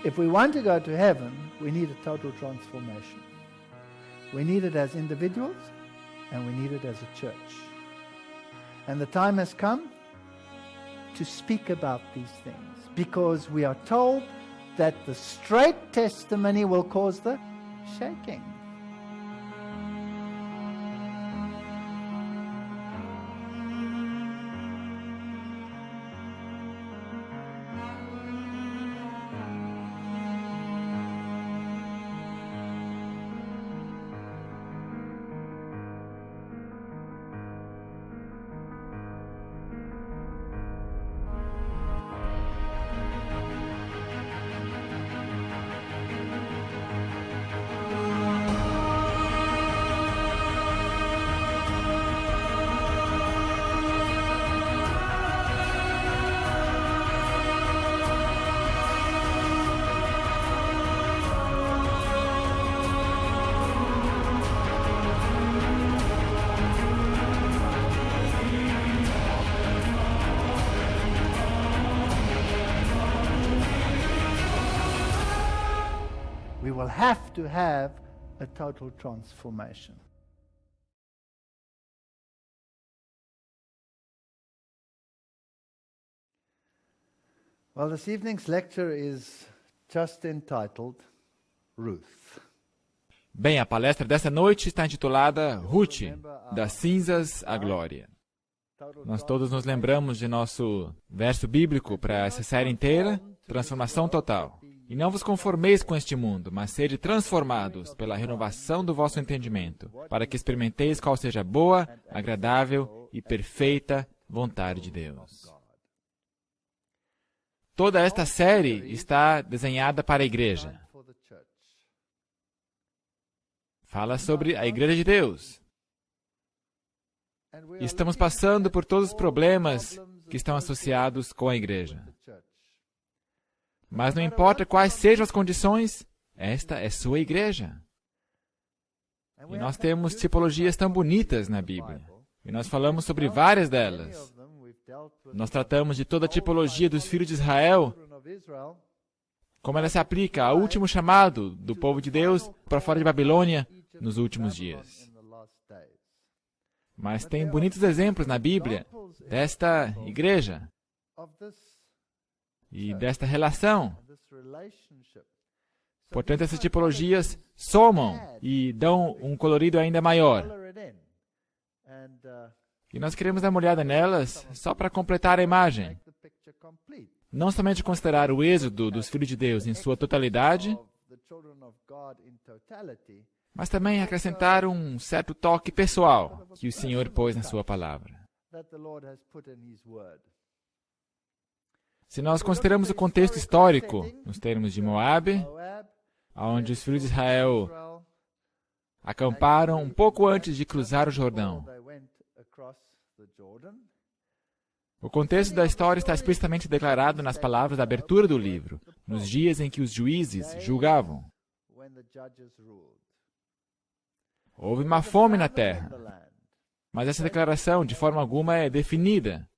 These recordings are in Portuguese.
If we want to go to heaven, we need a total transformation. We need it as individuals and we need it as a church. And the time has come to speak about these things, because we are told that the straight testimony will cause the shaking. We will have to have a total transformation. Well, this evening's lecture is just entitled Ruth. Bem, a palestra dessa noite está intitulada Ruth, das cinzas à glória. Nós todos nos lembramos de nosso verso bíblico para essa série inteira, transformação total. E não vos conformeis com este mundo, mas sede transformados pela renovação do vosso entendimento, para que experimenteis qual seja a boa, agradável e perfeita vontade de Deus. Toda esta série está desenhada para a igreja. Fala sobre a igreja de Deus. Estamos passando por todos os problemas que estão associados com a igreja. Mas não importa quais sejam as condições, esta é sua igreja. E nós temos tipologias tão bonitas na Bíblia. E nós falamos sobre várias delas. Nós tratamos de toda a tipologia dos filhos de Israel, como ela se aplica ao último chamado do povo de Deus para fora de Babilônia nos últimos dias. Mas tem bonitos exemplos na Bíblia desta igreja e desta relação. Portanto, essas tipologias somam e dão um colorido ainda maior. E nós queremos dar uma olhada nelas só para completar a imagem. Não somente considerar o êxodo dos filhos de Deus em sua totalidade, mas também acrescentar um certo toque pessoal que o Senhor pôs na sua palavra. Se nós consideramos o contexto histórico, nos termos de Moabe, onde os filhos de Israel acamparam um pouco antes de cruzar o Jordão. O contexto da história está explicitamente declarado nas palavras da abertura do livro, nos dias em que os juízes julgavam. Houve uma fome na terra, mas essa declaração de forma alguma é definida.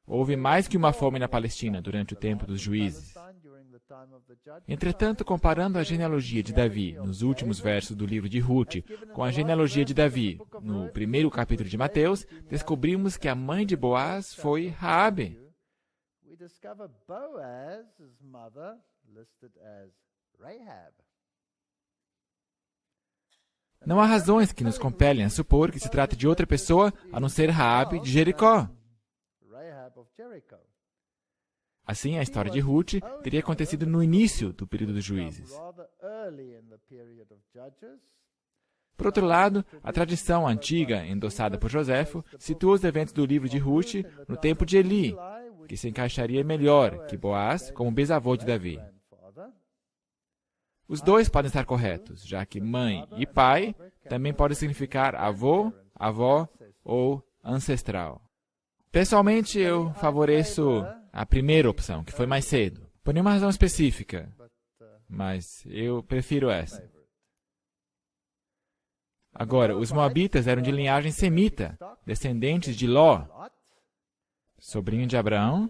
Houve mais que uma fome na Palestina durante o tempo dos juízes. Entretanto, comparando a genealogia de Davi nos últimos versos do livro de Ruth com a genealogia de Davi no primeiro capítulo de Mateus, descobrimos que a mãe de Boaz foi Raabe. Não há razões que nos compelem a supor que se trata de outra pessoa a não ser Raabe de Jericó. Assim, a história de Ruth teria acontecido no início do período dos juízes. Por outro lado, a tradição antiga, endossada por Joséfo, situa os eventos do livro de Ruth no tempo de Eli, que se encaixaria melhor que Boaz como bisavô de Davi. Os dois podem estar corretos, já que mãe e pai também podem significar avô, avó ou ancestral. Pessoalmente, eu favoreço a primeira opção, que foi mais cedo. Por nenhuma razão específica, mas eu prefiro essa. Agora, os moabitas eram de linhagem semita, descendentes de Ló, sobrinho de Abraão,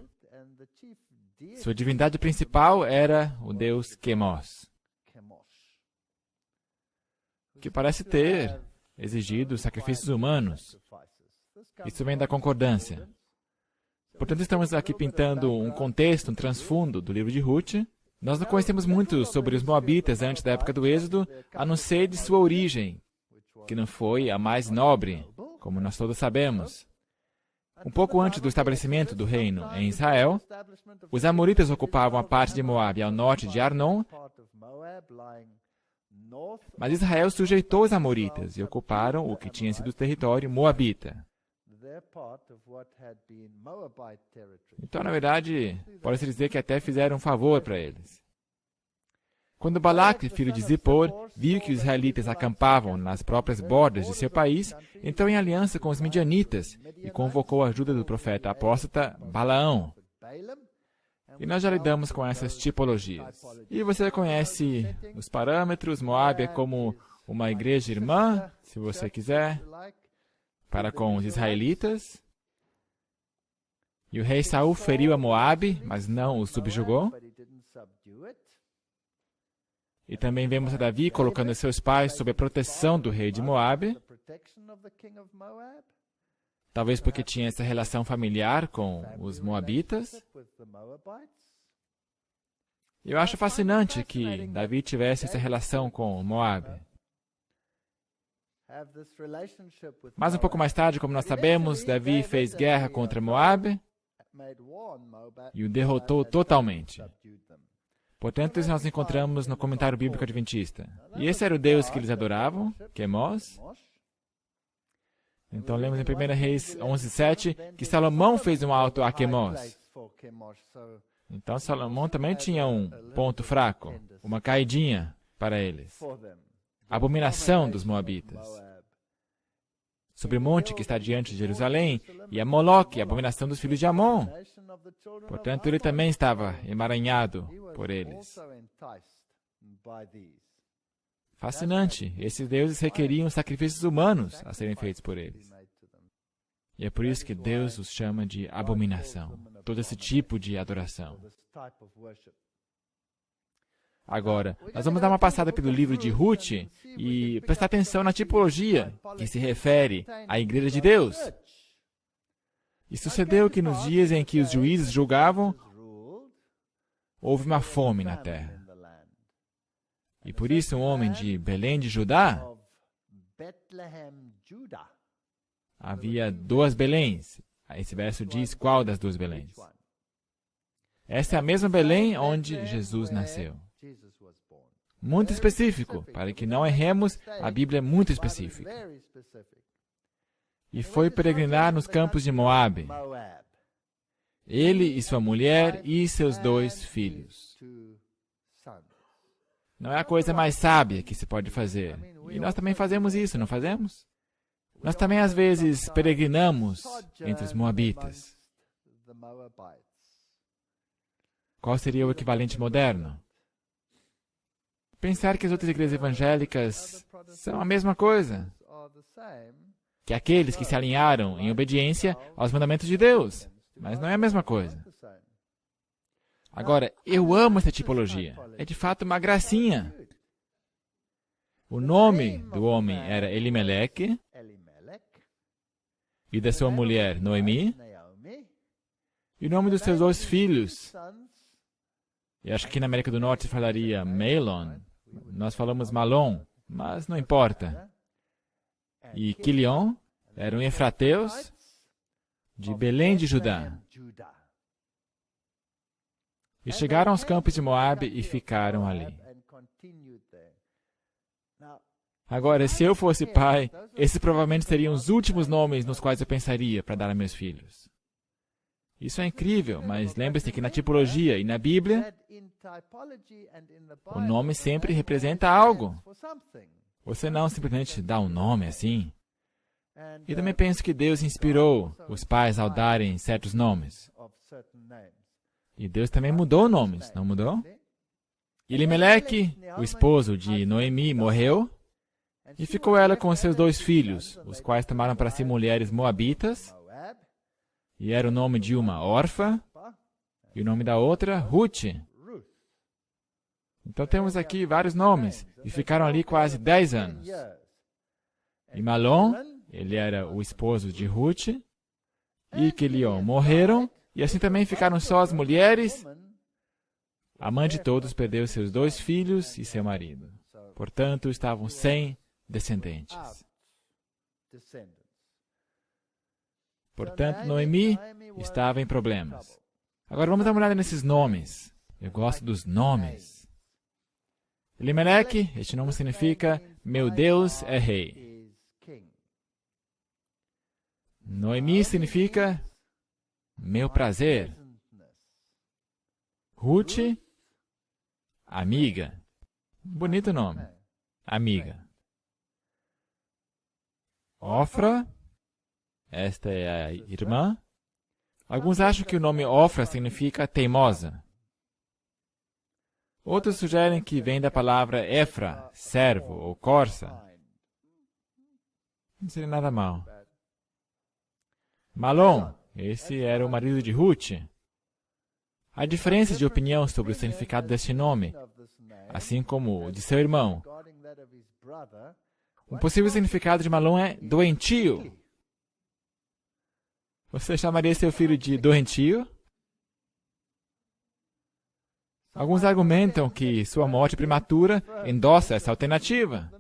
Sua divindade principal era o deus Quemos, que parece ter exigido sacrifícios humanos. Isso vem da concordância. Portanto, estamos aqui pintando um contexto, um transfundo do livro de Ruth. Nós não conhecemos muito sobre os Moabitas antes da época do Êxodo, a não ser de sua origem, que não foi a mais nobre, como nós todos sabemos. Um pouco antes do estabelecimento do reino em Israel, os amoritas ocupavam a parte de Moabe ao norte de Arnon, mas Israel sujeitou os amoritas e ocuparam o que tinha sido o território moabita. Então, na verdade, pode-se dizer que até fizeram um favor para eles. Quando Balaque, filho de Zippor, viu que os israelitas acampavam nas próprias bordas de seu país, entrou em aliança com os midianitas e convocou a ajuda do profeta apóstata Balaão. E nós já lidamos com essas tipologias. E você conhece os parâmetros. Moabe é como uma igreja irmã, se você quiser, para com os israelitas. E o rei Saul feriu a Moabe, mas não o subjugou. E também vemos a Davi colocando seus pais sob a proteção do rei de Moabe, talvez porque tinha essa relação familiar com os moabitas. Eu acho fascinante que Davi tivesse essa relação com Moabe. Mas um pouco mais tarde, como nós sabemos, Davi fez guerra contra Moabe e o derrotou totalmente. Portanto, isso nós encontramos no comentário bíblico adventista. E esse era o Deus que eles adoravam, Quemos. Então, lemos em 1 Reis 11:7 que Salomão fez um alto a Quemos. Então, Salomão também tinha um ponto fraco, uma caidinha para eles. A abominação dos moabitas. Sobre o monte que está diante de Jerusalém, e a Moloque, a abominação dos filhos de Amon. Portanto, ele também estava emaranhado por eles. Fascinante. Esses deuses requeriam sacrifícios humanos a serem feitos por eles. E é por isso que Deus os chama de abominação. Todo esse tipo de adoração. Agora, nós vamos dar uma passada pelo livro de Ruth e prestar atenção na tipologia que se refere à Igreja de Deus. E sucedeu que nos dias em que os juízes julgavam, houve uma fome na terra. E por isso um homem de Belém de Judá, havia 2 Beléns. Esse verso diz qual das 2 Beléns. Essa é a mesma Belém onde Jesus nasceu. Muito específico, para que não erremos, a Bíblia é muito específica. E foi peregrinar nos campos de Moabe. Ele e sua mulher e seus 2 filhos. Não é a coisa mais sábia que se pode fazer. E nós também fazemos isso, não fazemos? Nós também, às vezes, peregrinamos entre os moabitas. Qual seria o equivalente moderno? Pensar que as outras igrejas evangélicas são a mesma coisa que aqueles que se alinharam em obediência aos mandamentos de Deus. Mas não é a mesma coisa. Agora, eu amo essa tipologia. É de fato uma gracinha. O nome do homem era Elimeleque e da sua mulher Noemi. E o nome dos seus 2 filhos, eu acho que aqui na América do Norte se falaria Melon. Nós falamos Malon, mas não importa. E Quilion eram efrateus de Belém de Judá. E chegaram aos campos de Moabe e ficaram ali. Agora, se eu fosse pai, esses provavelmente seriam os últimos nomes nos quais eu pensaria para dar a meus filhos. Isso é incrível, mas lembre-se que na tipologia e na Bíblia, o nome sempre representa algo. Você não simplesmente dá um nome assim. E também penso que Deus inspirou os pais ao darem certos nomes. E Deus também mudou nomes, não mudou? Elimeleque, o esposo de Noemi, morreu, e ficou ela com seus 2 filhos, os quais tomaram para si mulheres moabitas, e era o nome de uma órfã, E o nome da outra, Ruth. Então temos aqui vários nomes, e ficaram ali quase 10 anos. E Malom, ele era o esposo de Ruth, e Quilion morreram, e assim também ficaram só as mulheres. A mãe de todos perdeu seus 2 filhos e seu marido. Portanto, estavam sem descendentes. Portanto, Noemi estava em problemas. Agora vamos dar uma olhada nesses nomes. Eu gosto dos nomes. Elimeleque, este nome significa meu Deus é rei. Noemi significa meu prazer. Ruth, amiga. Bonito nome. Amiga. Ofra, esta é a irmã. Alguns acham que o nome Ofra significa teimosa. Outros sugerem que vem da palavra Efra, servo ou corça. Não seria nada mal. Malom, esse era o marido de Ruth. Há diferenças de opinião sobre o significado deste nome, assim como o de seu irmão. Um possível significado de Malom é doentio. Você chamaria seu filho de doentio? Alguns argumentam que sua morte prematura endossa essa alternativa.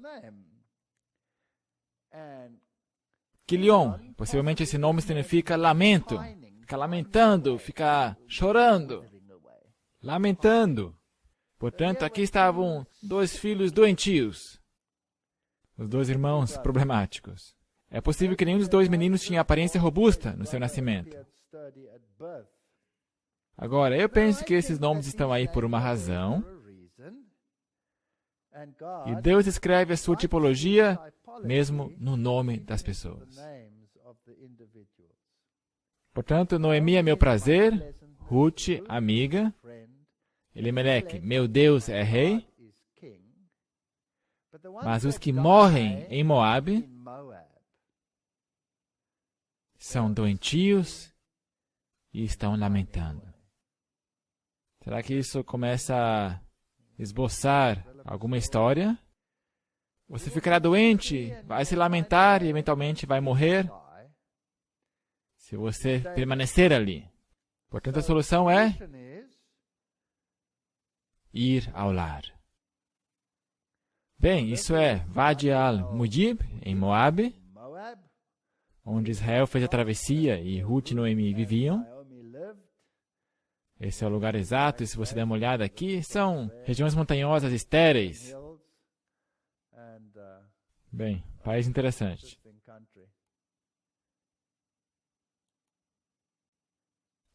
Quilion, possivelmente esse nome significa lamento. Ficar lamentando, ficar chorando. Lamentando. Portanto, aqui estavam 2 filhos doentios. Os 2 irmãos problemáticos. É possível que nenhum dos 2 meninos tinha aparência robusta no seu nascimento. Agora, eu penso que esses nomes estão aí por uma razão. E Deus escreve a sua tipologia mesmo no nome das pessoas. Portanto, Noemi é meu prazer, Ruth, amiga, Elimeleque, meu Deus é rei, mas os que morrem em Moabe são doentios e estão lamentando. Será que isso começa a esboçar alguma história? Você ficará doente, vai se lamentar e eventualmente vai morrer se você permanecer ali. Portanto, a solução é ir ao lar. Bem, isso é Wadi al-Mujib, em Moabe, onde Israel fez a travessia e Ruth e Noemi viviam. Esse é o lugar exato, e se você der uma olhada aqui, são regiões montanhosas estéreis. Bem, país interessante.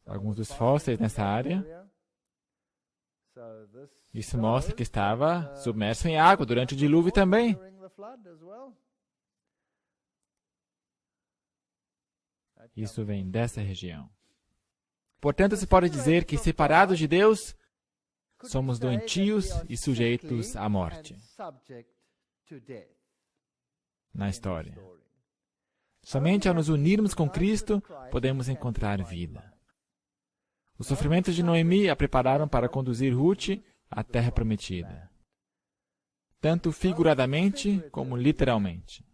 Alguns dos fósseis nessa área. Isso mostra que estava submerso em água durante o dilúvio também. Isso vem dessa região. Portanto, se pode dizer que, separados de Deus, somos doentios e sujeitos à morte. Na história. Somente ao nos unirmos com Cristo, podemos encontrar vida. Os sofrimentos de Noemi a prepararam para conduzir Ruth à terra prometida. Tanto figuradamente como literalmente.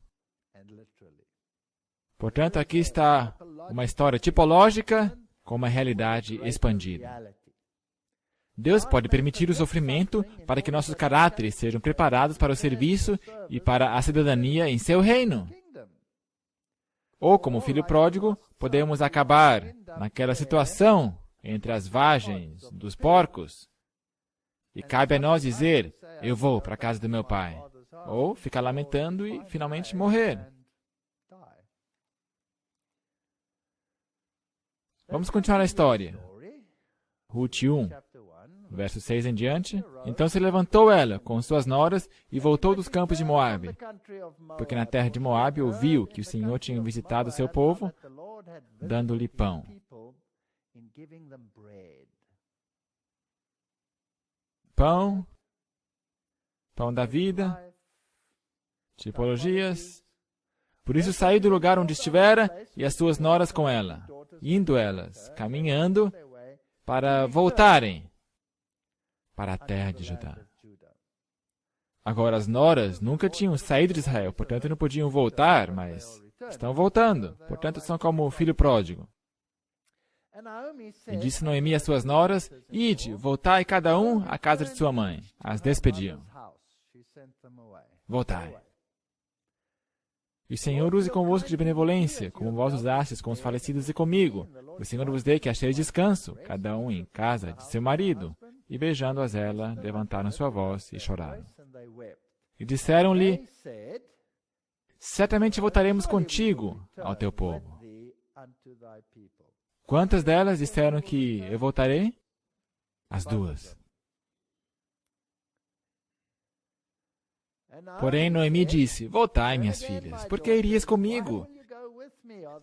Portanto, aqui está uma história tipológica com uma realidade expandida. Deus pode permitir o sofrimento para que nossos caráteres sejam preparados para o serviço e para a cidadania em seu reino. Ou, como filho pródigo, podemos acabar naquela situação entre as vagens dos porcos. E cabe a nós dizer, eu vou para a casa do meu pai. Ou ficar lamentando e finalmente morrer. Vamos continuar a história. Ruth 1, verso 6 em diante. Então se levantou ela com suas noras e voltou dos campos de Moabe, porque na terra de Moabe ouviu que o Senhor tinha visitado o seu povo, dando-lhe pão. Pão, pão da vida, tipologias. Por isso saiu do lugar onde estivera e as suas noras com ela. Indo elas, caminhando, para voltarem para a terra de Judá. Agora, as noras nunca tinham saído de Israel, portanto não podiam voltar, mas estão voltando. Portanto, são como o filho pródigo. E disse Noemi às suas noras: Ide, voltai cada um à casa de sua mãe. As despediam. Voltai. E o Senhor use convosco de benevolência, como vós usastes com os falecidos e comigo. O Senhor vos dê que acheis descanso, cada um em casa de seu marido. E beijando-as ela, levantaram sua voz e choraram. E disseram-lhe: Certamente voltaremos contigo ao teu povo. Quantas delas disseram que eu voltarei? As duas. Porém, Noemi disse: Voltai, minhas filhas, porque irias comigo?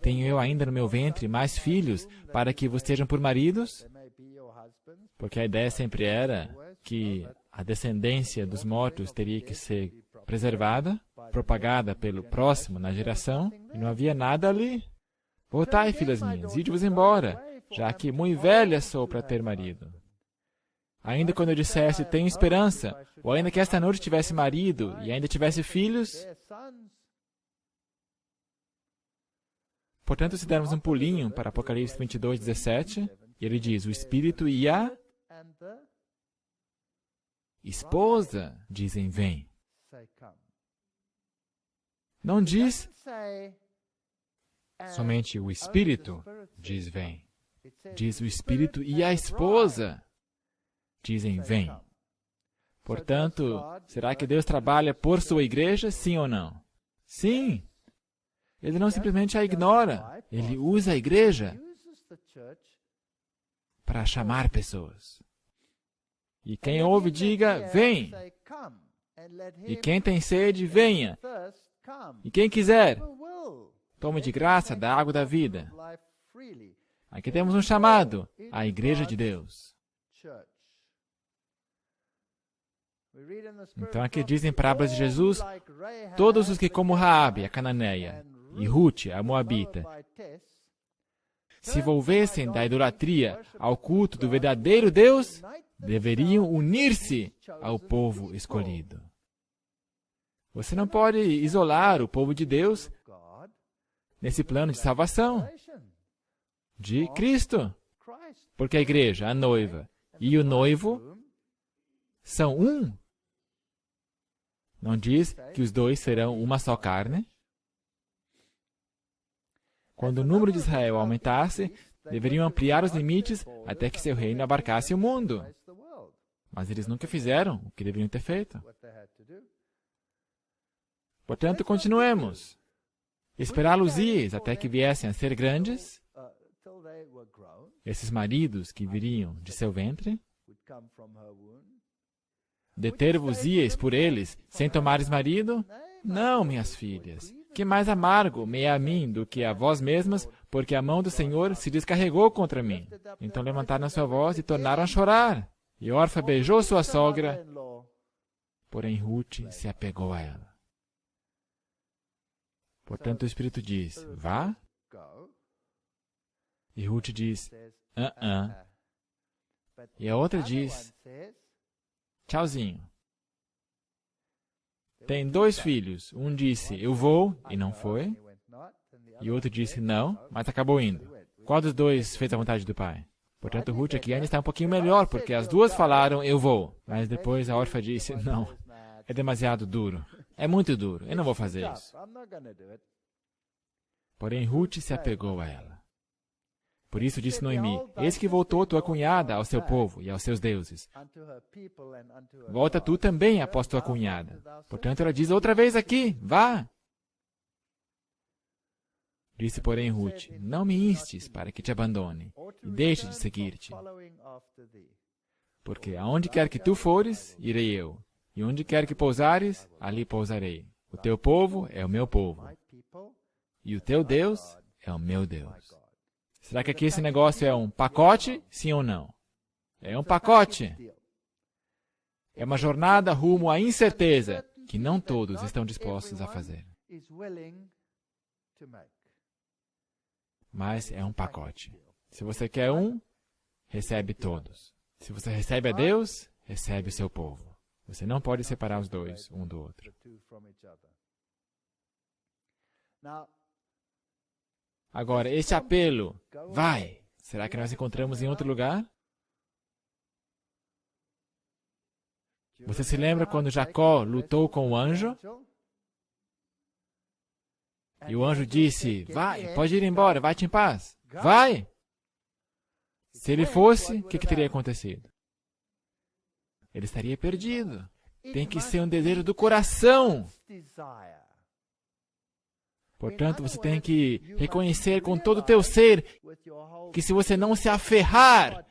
Tenho eu ainda no meu ventre mais filhos, para que vos sejam por maridos? Porque a ideia sempre era que a descendência dos mortos teria que ser preservada, propagada pelo próximo na geração, e não havia nada ali. Voltai, filhas minhas, ide-vos embora, já que muito velha sou para ter marido. Ainda quando eu dissesse, tenho esperança, ou ainda que esta noite tivesse marido e ainda tivesse filhos. Portanto, se dermos um pulinho para Apocalipse 22, 17, ele diz, o Espírito e a esposa dizem, vem. Não diz somente o Espírito diz, vem. Diz o Espírito e a esposa dizem, vem. Portanto, será que Deus trabalha por sua igreja, sim ou não? Sim. Ele não simplesmente a ignora. Ele usa a igreja para chamar pessoas. E quem ouve, diga, vem. E quem tem sede, venha. E quem quiser, tome de graça da água da vida. Aqui temos um chamado, a Igreja de Deus. Então aqui dizem parábolas de Jesus, todos os que como Raabe, a cananeia, e Rute, a moabita, se volvessem da idolatria ao culto do verdadeiro Deus, deveriam unir-se ao povo escolhido. Você não pode isolar o povo de Deus nesse plano de salvação de Cristo, porque a igreja, a noiva e o noivo são um. Não diz que os dois serão uma só carne? Quando o número de Israel aumentasse, deveriam ampliar os limites até que seu reino abarcasse o mundo. Mas eles nunca fizeram o que deveriam ter feito. Portanto, continuemos. Esperá-los-ies até que viessem a ser grandes, esses maridos que viriam de seu ventre, deter-vos-ies por eles, sem tomares marido? Não, minhas filhas. Que mais amargo me é a mim do que a vós mesmas, porque a mão do Senhor se descarregou contra mim. Então levantaram a sua voz e tornaram a chorar. E Orfa beijou sua sogra, porém Rute se apegou a ela. Portanto, o Espírito diz, vá. E Rute diz, E a outra diz, tchauzinho. Tem 2 filhos. Um disse, eu vou, e não foi. E o outro disse, não, mas acabou indo. Qual dos 2 fez a vontade do pai? Portanto, Rute aqui ainda está um pouquinho melhor, porque as 2 falaram, eu vou. Mas depois a órfã disse, não, é demasiado duro. É muito duro, eu não vou fazer isso. Porém, Rute se apegou a ela. Por isso disse Noemi, eis que voltou tua cunhada ao seu povo e aos seus deuses. Volta tu também após tua cunhada. Portanto, ela diz outra vez aqui, vá. Disse, porém, Rute, não me instes para que te abandone e deixe de seguir-te. Porque aonde quer que tu fores, irei eu. E onde quer que pousares, ali pousarei. O teu povo é o meu povo. E o teu Deus é o meu Deus. Será que aqui esse negócio é um pacote, sim ou não? É um pacote. É uma jornada rumo à incerteza que não todos estão dispostos a fazer. Mas é um pacote. Se você quer um, recebe todos. Se você recebe a Deus, recebe o seu povo. Você não pode separar os dois um do outro. Agora, esse apelo, vai, será que nós encontramos em outro lugar? Você se lembra quando Jacó lutou com o anjo? E o anjo disse, vai, pode ir embora, vai-te em paz. Vai! Se ele fosse, o que teria acontecido? Ele estaria perdido. Tem que ser um desejo do coração. Portanto, você tem que reconhecer com todo o teu ser que se você não se aferrar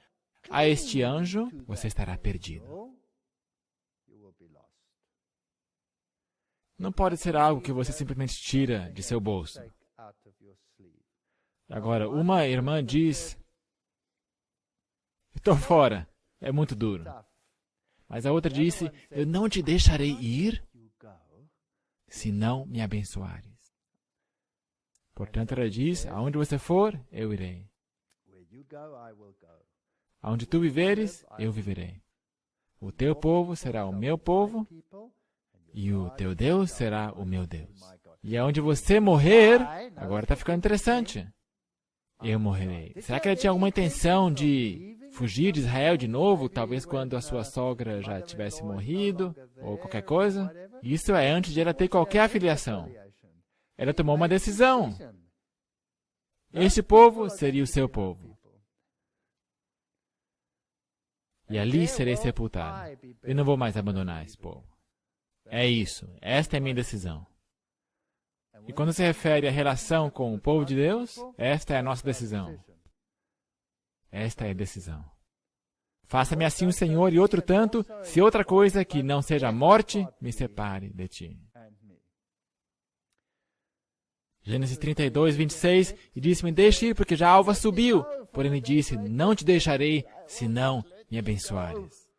a este anjo, você estará perdido. Não pode ser algo que você simplesmente tira de seu bolso. Agora, uma irmã diz, estou fora, é muito duro. Mas a outra disse, eu não te deixarei ir se não me abençoares. Portanto, ela diz, aonde você for, eu irei. Aonde tu viveres, eu viverei. O teu povo será o meu povo, e o teu Deus será o meu Deus. E aonde você morrer, agora está ficando interessante. Eu morrerei. Será que ela tinha alguma intenção de fugir de Israel de novo, talvez quando a sua sogra já tivesse morrido, ou qualquer coisa? Isso é antes de ela ter qualquer afiliação. Ela tomou uma decisão. Este povo seria o seu povo. E ali serei sepultado. Eu não vou mais abandonar esse povo. É isso. Esta é a minha decisão. E quando se refere à relação com o povo de Deus, esta é a nossa decisão. Esta é a decisão. Faça-me assim o Senhor e outro tanto, se outra coisa que não seja a morte me separe de ti. Gênesis 32, 26, e disse-me, deixe ir, porque já a alva subiu. Porém me disse, não te deixarei, se não me abençoares.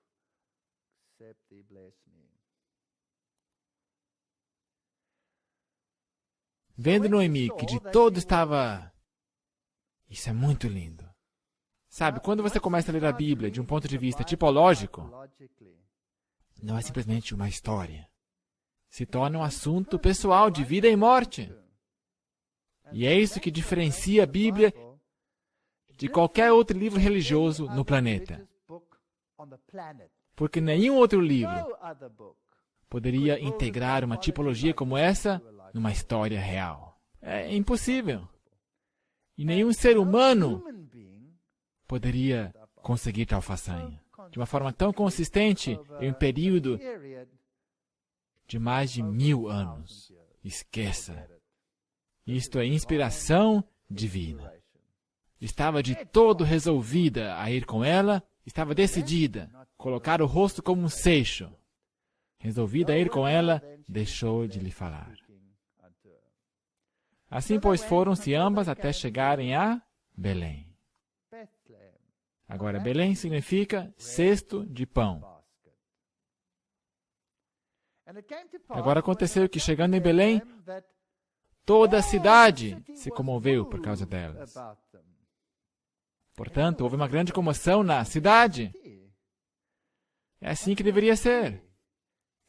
Vendo Noemi que de todo estava... Isso é muito lindo. Sabe, quando você começa a ler a Bíblia de um ponto de vista tipológico, não é simplesmente uma história. Se torna um assunto pessoal de vida e morte. E é isso que diferencia a Bíblia de qualquer outro livro religioso no planeta. Porque nenhum outro livro poderia integrar uma tipologia como essa numa história real. É impossível. E nenhum ser humano poderia conseguir tal façanha. De uma forma tão consistente, em um período de mais de 1000 anos. Esqueça. Isto é inspiração divina. Estava de todo resolvida a ir com ela, estava decidida, colocar o rosto como um seixo. Resolvida a ir com ela, deixou de lhe falar. Assim, pois, foram-se ambas até chegarem a Belém. Agora, Belém significa cesto de pão. Agora aconteceu que, chegando em Belém, toda a cidade se comoveu por causa delas. Portanto, houve uma grande comoção na cidade. É assim que deveria ser.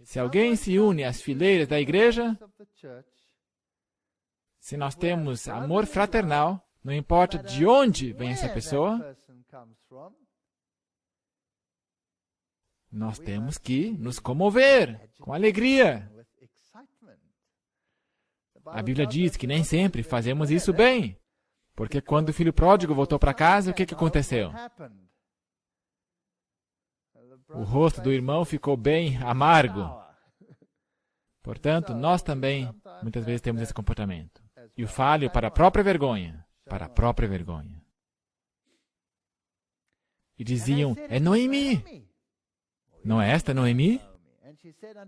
Se alguém se une às fileiras da igreja, se nós temos amor fraternal, não importa de onde vem essa pessoa, nós temos que nos comover com alegria. A Bíblia diz que nem sempre fazemos isso bem, porque quando o filho pródigo voltou para casa, o que aconteceu? O rosto do irmão ficou bem amargo. Portanto, nós também, muitas vezes, temos esse comportamento. E o falho para a própria vergonha. Para a própria vergonha. E diziam, é Noemi. Não é esta Noemi?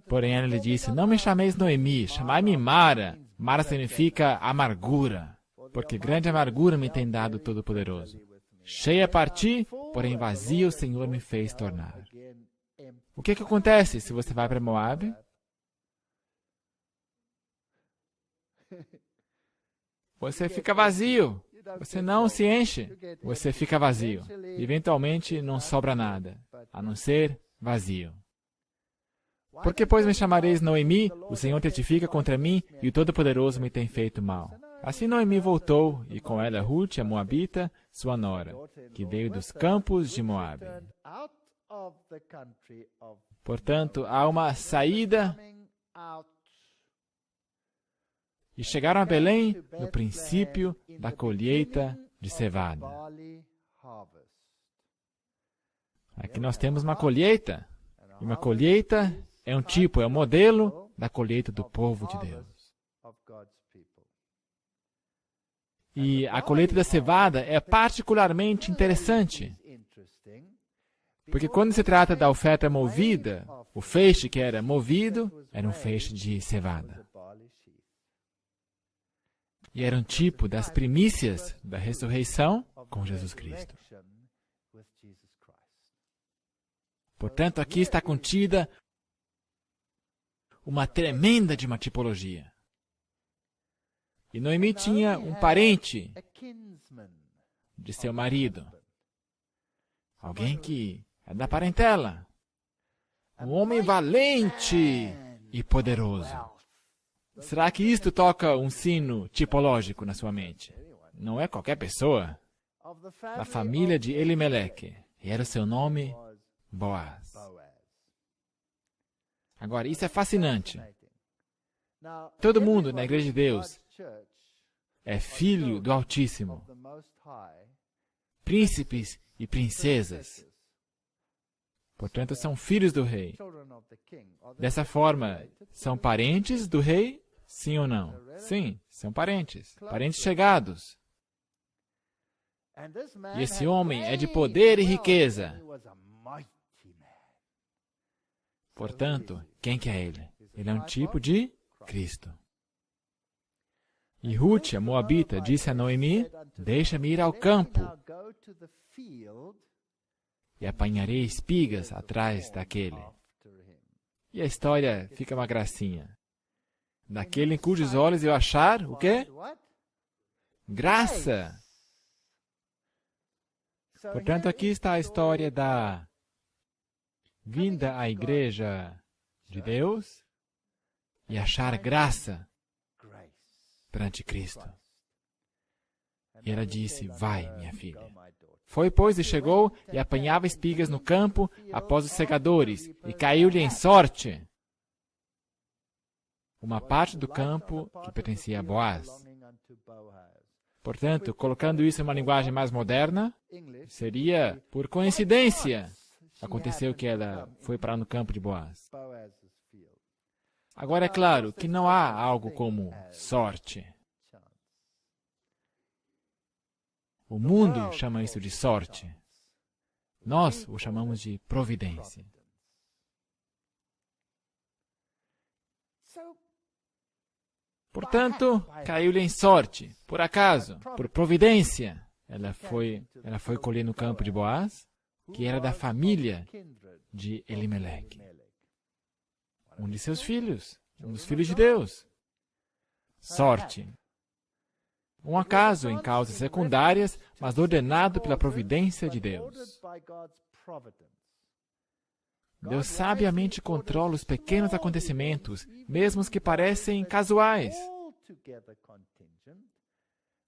Porém, ela lhe disse, não me chameis Noemi, chamai-me Mara. Mara significa amargura, porque grande amargura me tem dado o Todo-Poderoso. Cheia parti, porém vazia o Senhor me fez tornar. O que acontece se você vai para Moabe? Você fica vazio. Você não se enche, você fica vazio. Eventualmente não sobra nada, a não ser vazio. Por que, pois, me chamareis Noemi? O Senhor testifica contra mim e o Todo-Poderoso me tem feito mal. Assim Noemi voltou, e com ela Ruth, a Moabita, sua nora, que veio dos campos de Moabe. Portanto, há uma saída, e chegaram a Belém no princípio da colheita de cevada. Aqui nós temos uma colheita, e uma colheita é um tipo, é um modelo da colheita do povo de Deus. E a colheita da cevada é particularmente interessante, porque quando se trata da oferta movida, o feixe que era movido era um feixe de cevada. E era um tipo das primícias da ressurreição com Jesus Cristo. Portanto, aqui está contida uma tremenda de uma tipologia. E Noemi tinha um parente de seu marido, alguém que é da parentela, um homem valente e poderoso. Será que isto toca um sino tipológico na sua mente? Não é qualquer pessoa. Da família de Elimeleque. E era o seu nome Boaz. Agora, isso é fascinante. Todo mundo na Igreja de Deus é filho do Altíssimo. Príncipes e princesas. Portanto, são filhos do rei. Dessa forma, são parentes do rei? Sim ou não? Sim, são parentes. Parentes chegados. E esse homem é de poder e riqueza. Portanto, quem que é ele? Ele é um tipo de Cristo. E Ruth, a Moabita, disse a Noemi: deixa-me ir ao campo e apanharei espigas atrás daquele. E a história fica uma gracinha. Daquele em cujos olhos eu achar, o quê? Graça! Portanto, aqui está a história da vinda à igreja de Deus e achar graça perante Cristo. E ela disse: vai, minha filha. Foi, pois, e chegou e apanhava espigas no campo após os segadores, e caiu-lhe em sorte uma parte do campo que pertencia a Boaz. Portanto, colocando isso em uma linguagem mais moderna, seria por coincidência aconteceu que ela foi parar no campo de Boaz. Agora, é claro que não há algo como sorte. O mundo chama isso de sorte. Nós o chamamos de providência. Portanto, caiu-lhe em sorte, por acaso, por providência. Ela foi colher no campo de Boaz, que era da família de Elimeleque. Um de seus filhos, um dos filhos de Deus. Sorte. Um acaso em causas secundárias, mas ordenado pela providência de Deus. Deus sabiamente controla os pequenos acontecimentos, mesmo os que parecem casuais.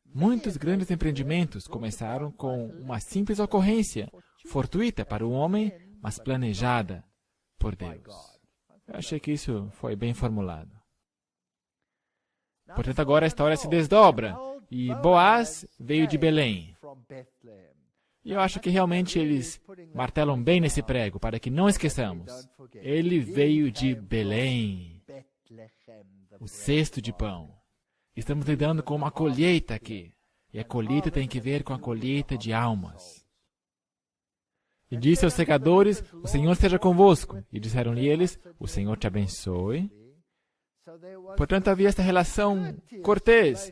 Muitos grandes empreendimentos começaram com uma simples ocorrência, fortuita para o homem, mas planejada por Deus. Eu achei que isso foi bem formulado. Portanto, agora a história se desdobra, e Boaz veio de Belém. E eu acho que realmente eles martelam bem nesse prego, para que não esqueçamos. Ele veio de Belém, o cesto de pão. Estamos lidando com uma colheita aqui. E a colheita tem que ver com a colheita de almas. E disse aos segadores: o Senhor esteja convosco. E disseram-lhe eles: o Senhor te abençoe. Portanto, havia esta relação cortês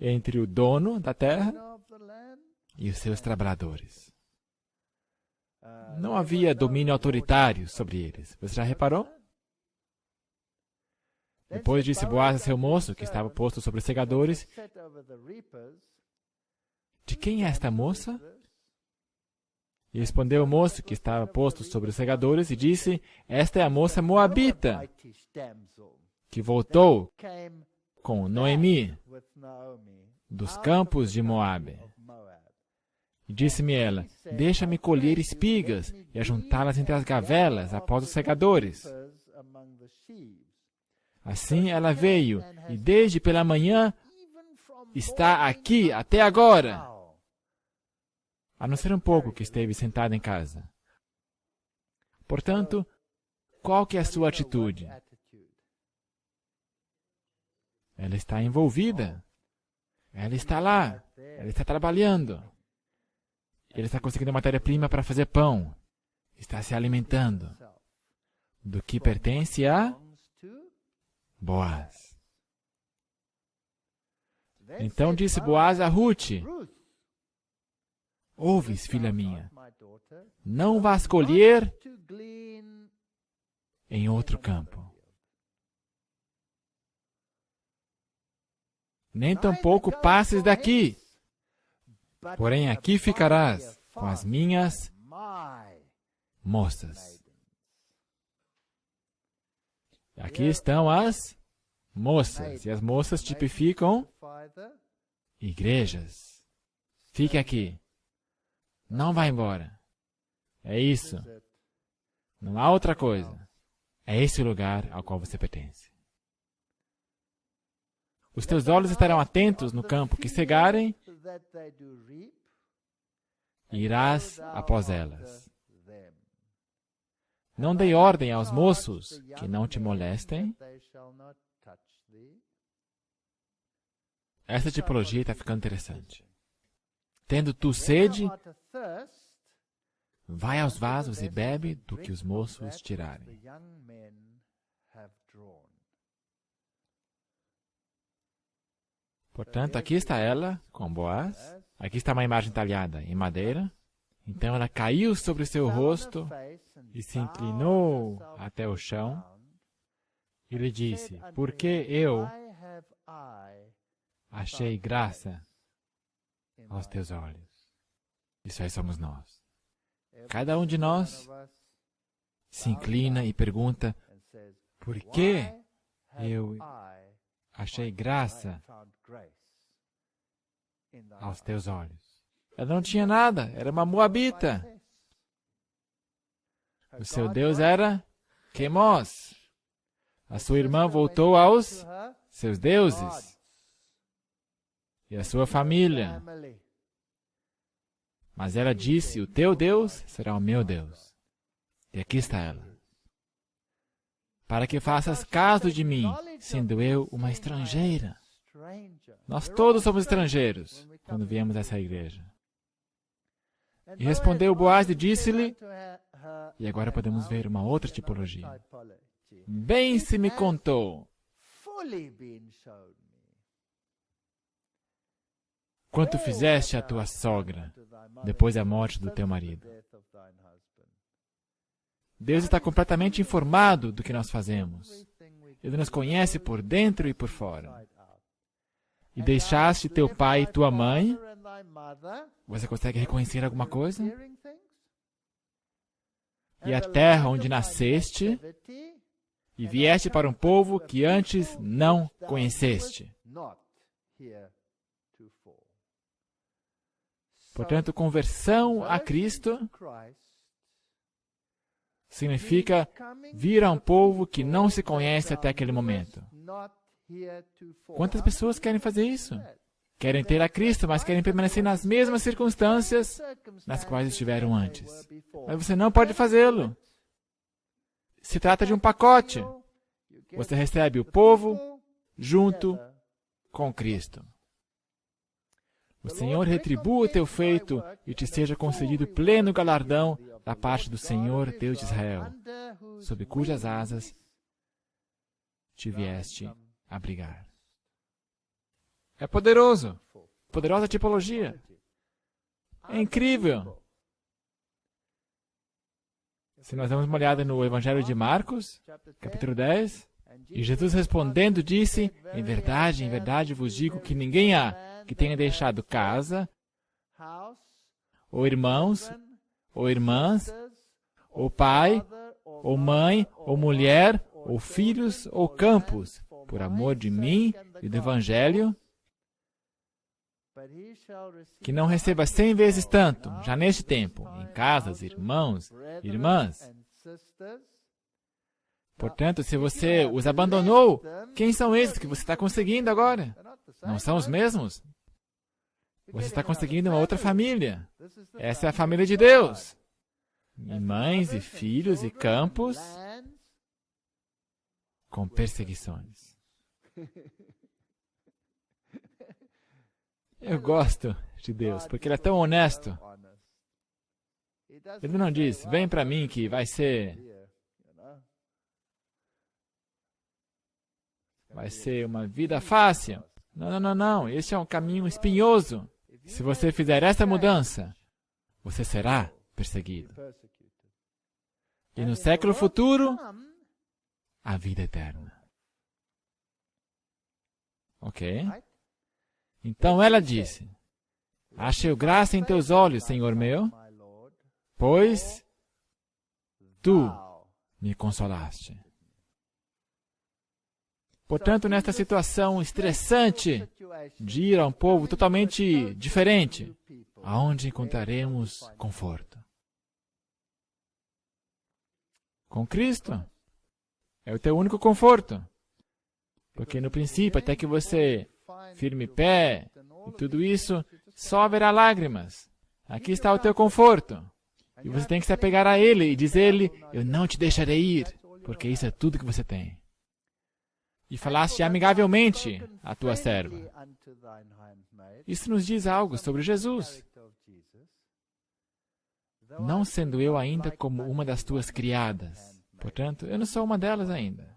entre o dono da terra e os seus trabalhadores. Não havia domínio autoritário sobre eles. Você já reparou? Depois disse Boaz a seu moço, que estava posto sobre os segadores: de quem é esta moça? E respondeu o moço, que estava posto sobre os segadores, e disse: esta é a moça moabita, que voltou com Noemi, dos campos de Moabe. E disse-me ela: deixa-me colher espigas e ajuntá-las entre as gavelas após os segadores. Assim ela veio, e desde pela manhã está aqui até agora, a não ser um pouco que esteve sentada em casa. Portanto, qual que é a sua atitude? Ela está envolvida. Ela está lá. Ela está trabalhando. Ele está conseguindo matéria-prima para fazer pão. Está se alimentando do que pertence a Boaz. Então disse Boaz a Ruth: ouves, filha minha, não vás colher em outro campo, nem tampouco passes daqui, porém aqui ficarás com as minhas moças. Aqui estão as moças, e as moças tipificam igrejas. Fique aqui. Não vá embora. É isso. Não há outra coisa. É esse o lugar ao qual você pertence. Os teus olhos estarão atentos no campo que cegarem, e irás após elas. Não dei ordem aos moços que não te molestem. Essa tipologia está ficando interessante. Tendo tu sede, vai aos vasos e bebe do que os moços tirarem. Portanto, aqui está ela, com Boaz. Aqui está uma imagem talhada em madeira. Então ela caiu sobre o seu rosto e se inclinou até o chão e lhe disse: porque eu achei graça aos teus olhos. Isso aí somos nós. Cada um de nós se inclina e pergunta: por que eu achei graça aos teus olhos? Ela não tinha nada, era uma moabita. O seu Deus era Quemos. A sua irmã voltou aos seus deuses e a sua família. Mas ela disse: o teu Deus será o meu Deus. E aqui está ela. Para que faças caso de mim, sendo eu uma estrangeira. Nós todos somos estrangeiros quando viemos a essa igreja. E respondeu Boaz e disse-lhe, e agora podemos ver uma outra tipologia. Bem se me contou quanto fizeste à tua sogra depois da morte do teu marido. Deus está completamente informado do que nós fazemos. Ele nos conhece por dentro e por fora. E deixaste teu pai e tua mãe. Você consegue reconhecer alguma coisa? E a terra onde nasceste, e vieste para um povo que antes não conheceste. Portanto, conversão a Cristo significa vir a um povo que não se conhece até aquele momento. Quantas pessoas querem fazer isso? Querem ter a Cristo, mas querem permanecer nas mesmas circunstâncias nas quais estiveram antes. Mas você não pode fazê-lo. Se trata de um pacote. Você recebe o povo junto com Cristo. O Senhor retribua o teu feito e te seja concedido pleno galardão da parte do Senhor, Deus de Israel, sob cujas asas te vieste abrigar. É poderoso. Poderosa tipologia. É incrível. Se nós damos uma olhada no Evangelho de Marcos, capítulo 10, E Jesus respondendo disse, em verdade vos digo que ninguém há que tenha deixado casa, ou irmãos, ou irmãs, ou pai, ou mãe, ou mulher, ou filhos, ou campos, por amor de mim e do Evangelho, que não receba 100 vezes tanto, já neste tempo, em casas, irmãos, irmãs. Portanto, se você os abandonou, quem são esses que você está conseguindo agora? Não são os mesmos? Você está conseguindo uma outra família. Essa é a família de Deus. E mães, e filhos, e campos, com perseguições. Eu gosto de Deus, porque Ele é tão honesto. Ele não diz, vem para mim que vai ser uma vida fácil. Não. Esse é um caminho espinhoso. Se você fizer essa mudança, você será perseguido. E no século futuro, a vida eterna. Ok? Então ela disse, achei graça em teus olhos, Senhor meu, pois tu me consolaste. Portanto, nesta situação estressante de ir a um povo totalmente diferente, aonde encontraremos conforto? Com Cristo. É o teu único conforto. Porque no princípio, até que você firme pé e tudo isso, só haverá lágrimas. Aqui está o teu conforto. E você tem que se apegar a Ele e dizer-lhe, eu não te deixarei ir, porque isso é tudo que você tem. E falaste amigavelmente à tua serva. Isso nos diz algo sobre Jesus. Não sendo eu ainda como uma das tuas criadas. Portanto, eu não sou uma delas ainda.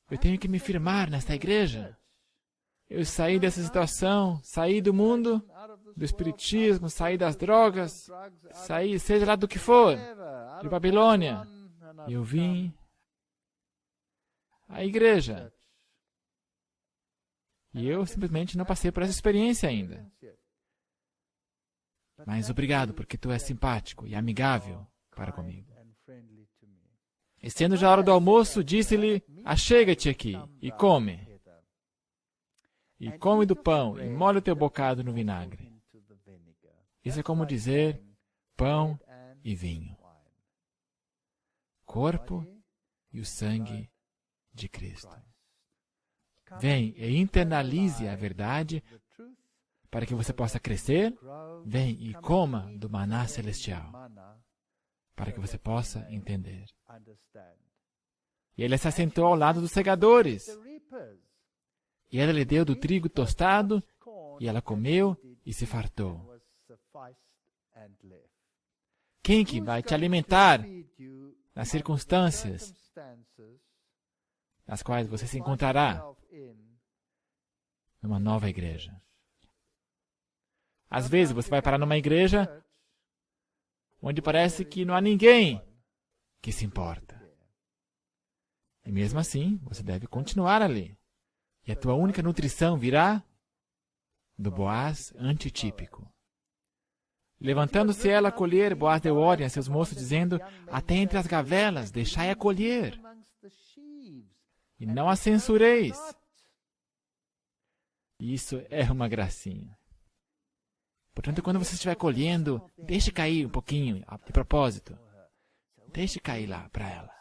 Eu tenho que me firmar nesta igreja. Eu saí dessa situação, saí do mundo, do espiritismo, saí das drogas, saí, seja lá do que for, de Babilônia. E eu vim à igreja. E eu simplesmente não passei por essa experiência ainda. Mas obrigado, porque tu és simpático e amigável para comigo. E sendo já a hora do almoço, disse-lhe, achega-te aqui e come. E come do pão e molha o teu bocado no vinagre. Isso é como dizer pão e vinho. Corpo e o sangue de Cristo. Vem e internalize a verdade para que você possa crescer. Vem e coma do maná celestial para que você possa entender. E ele se assentou ao lado dos segadores. E ela lhe deu do trigo tostado, e ela comeu e se fartou. Quem que vai te alimentar nas circunstâncias nas quais você se encontrará numa nova igreja? Às vezes você vai parar numa igreja onde parece que não há ninguém que se importa. E mesmo assim, você deve continuar ali. E a tua única nutrição virá do Boaz antitípico. Levantando-se ela a colher, Boaz deu ordem a seus moços, dizendo, até entre as gavelas deixai-a colher, e não a censureis. Isso é uma gracinha. Portanto, quando você estiver colhendo, deixe cair um pouquinho, de propósito. Deixe cair lá para ela.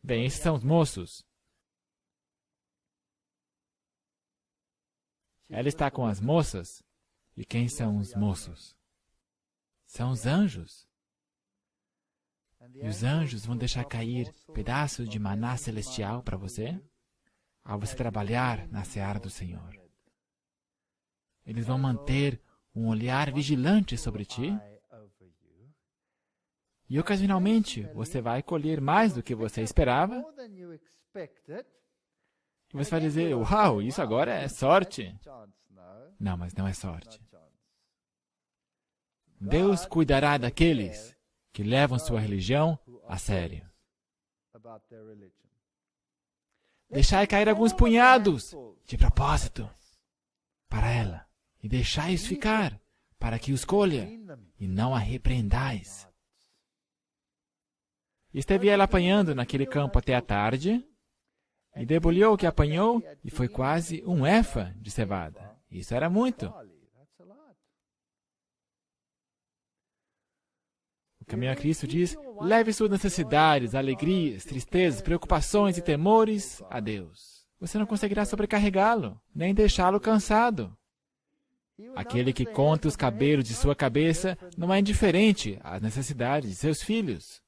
Bem, esses são os moços. Ela está com as moças. E quem são os moços? São os anjos. E os anjos vão deixar cair pedaços de maná celestial para você, ao você trabalhar na seara do Senhor. Eles vão manter um olhar vigilante sobre ti. E ocasionalmente você vai colher mais do que você esperava. E você vai dizer, uau, isso agora é sorte. Não, mas não é sorte. Deus cuidará daqueles que levam sua religião a sério. Deixai cair alguns punhados, de propósito, para ela, e deixai-os ficar, para que os colha, e não a repreendais. Esteve ela apanhando naquele campo até a tarde, e debulhou o que apanhou, e foi quase um efa de cevada. Isso era muito. O caminho a Cristo diz: leve suas necessidades, alegrias, tristezas, preocupações e temores a Deus. Você não conseguirá sobrecarregá-lo, nem deixá-lo cansado. Aquele que conta os cabelos de sua cabeça não é indiferente às necessidades de seus filhos.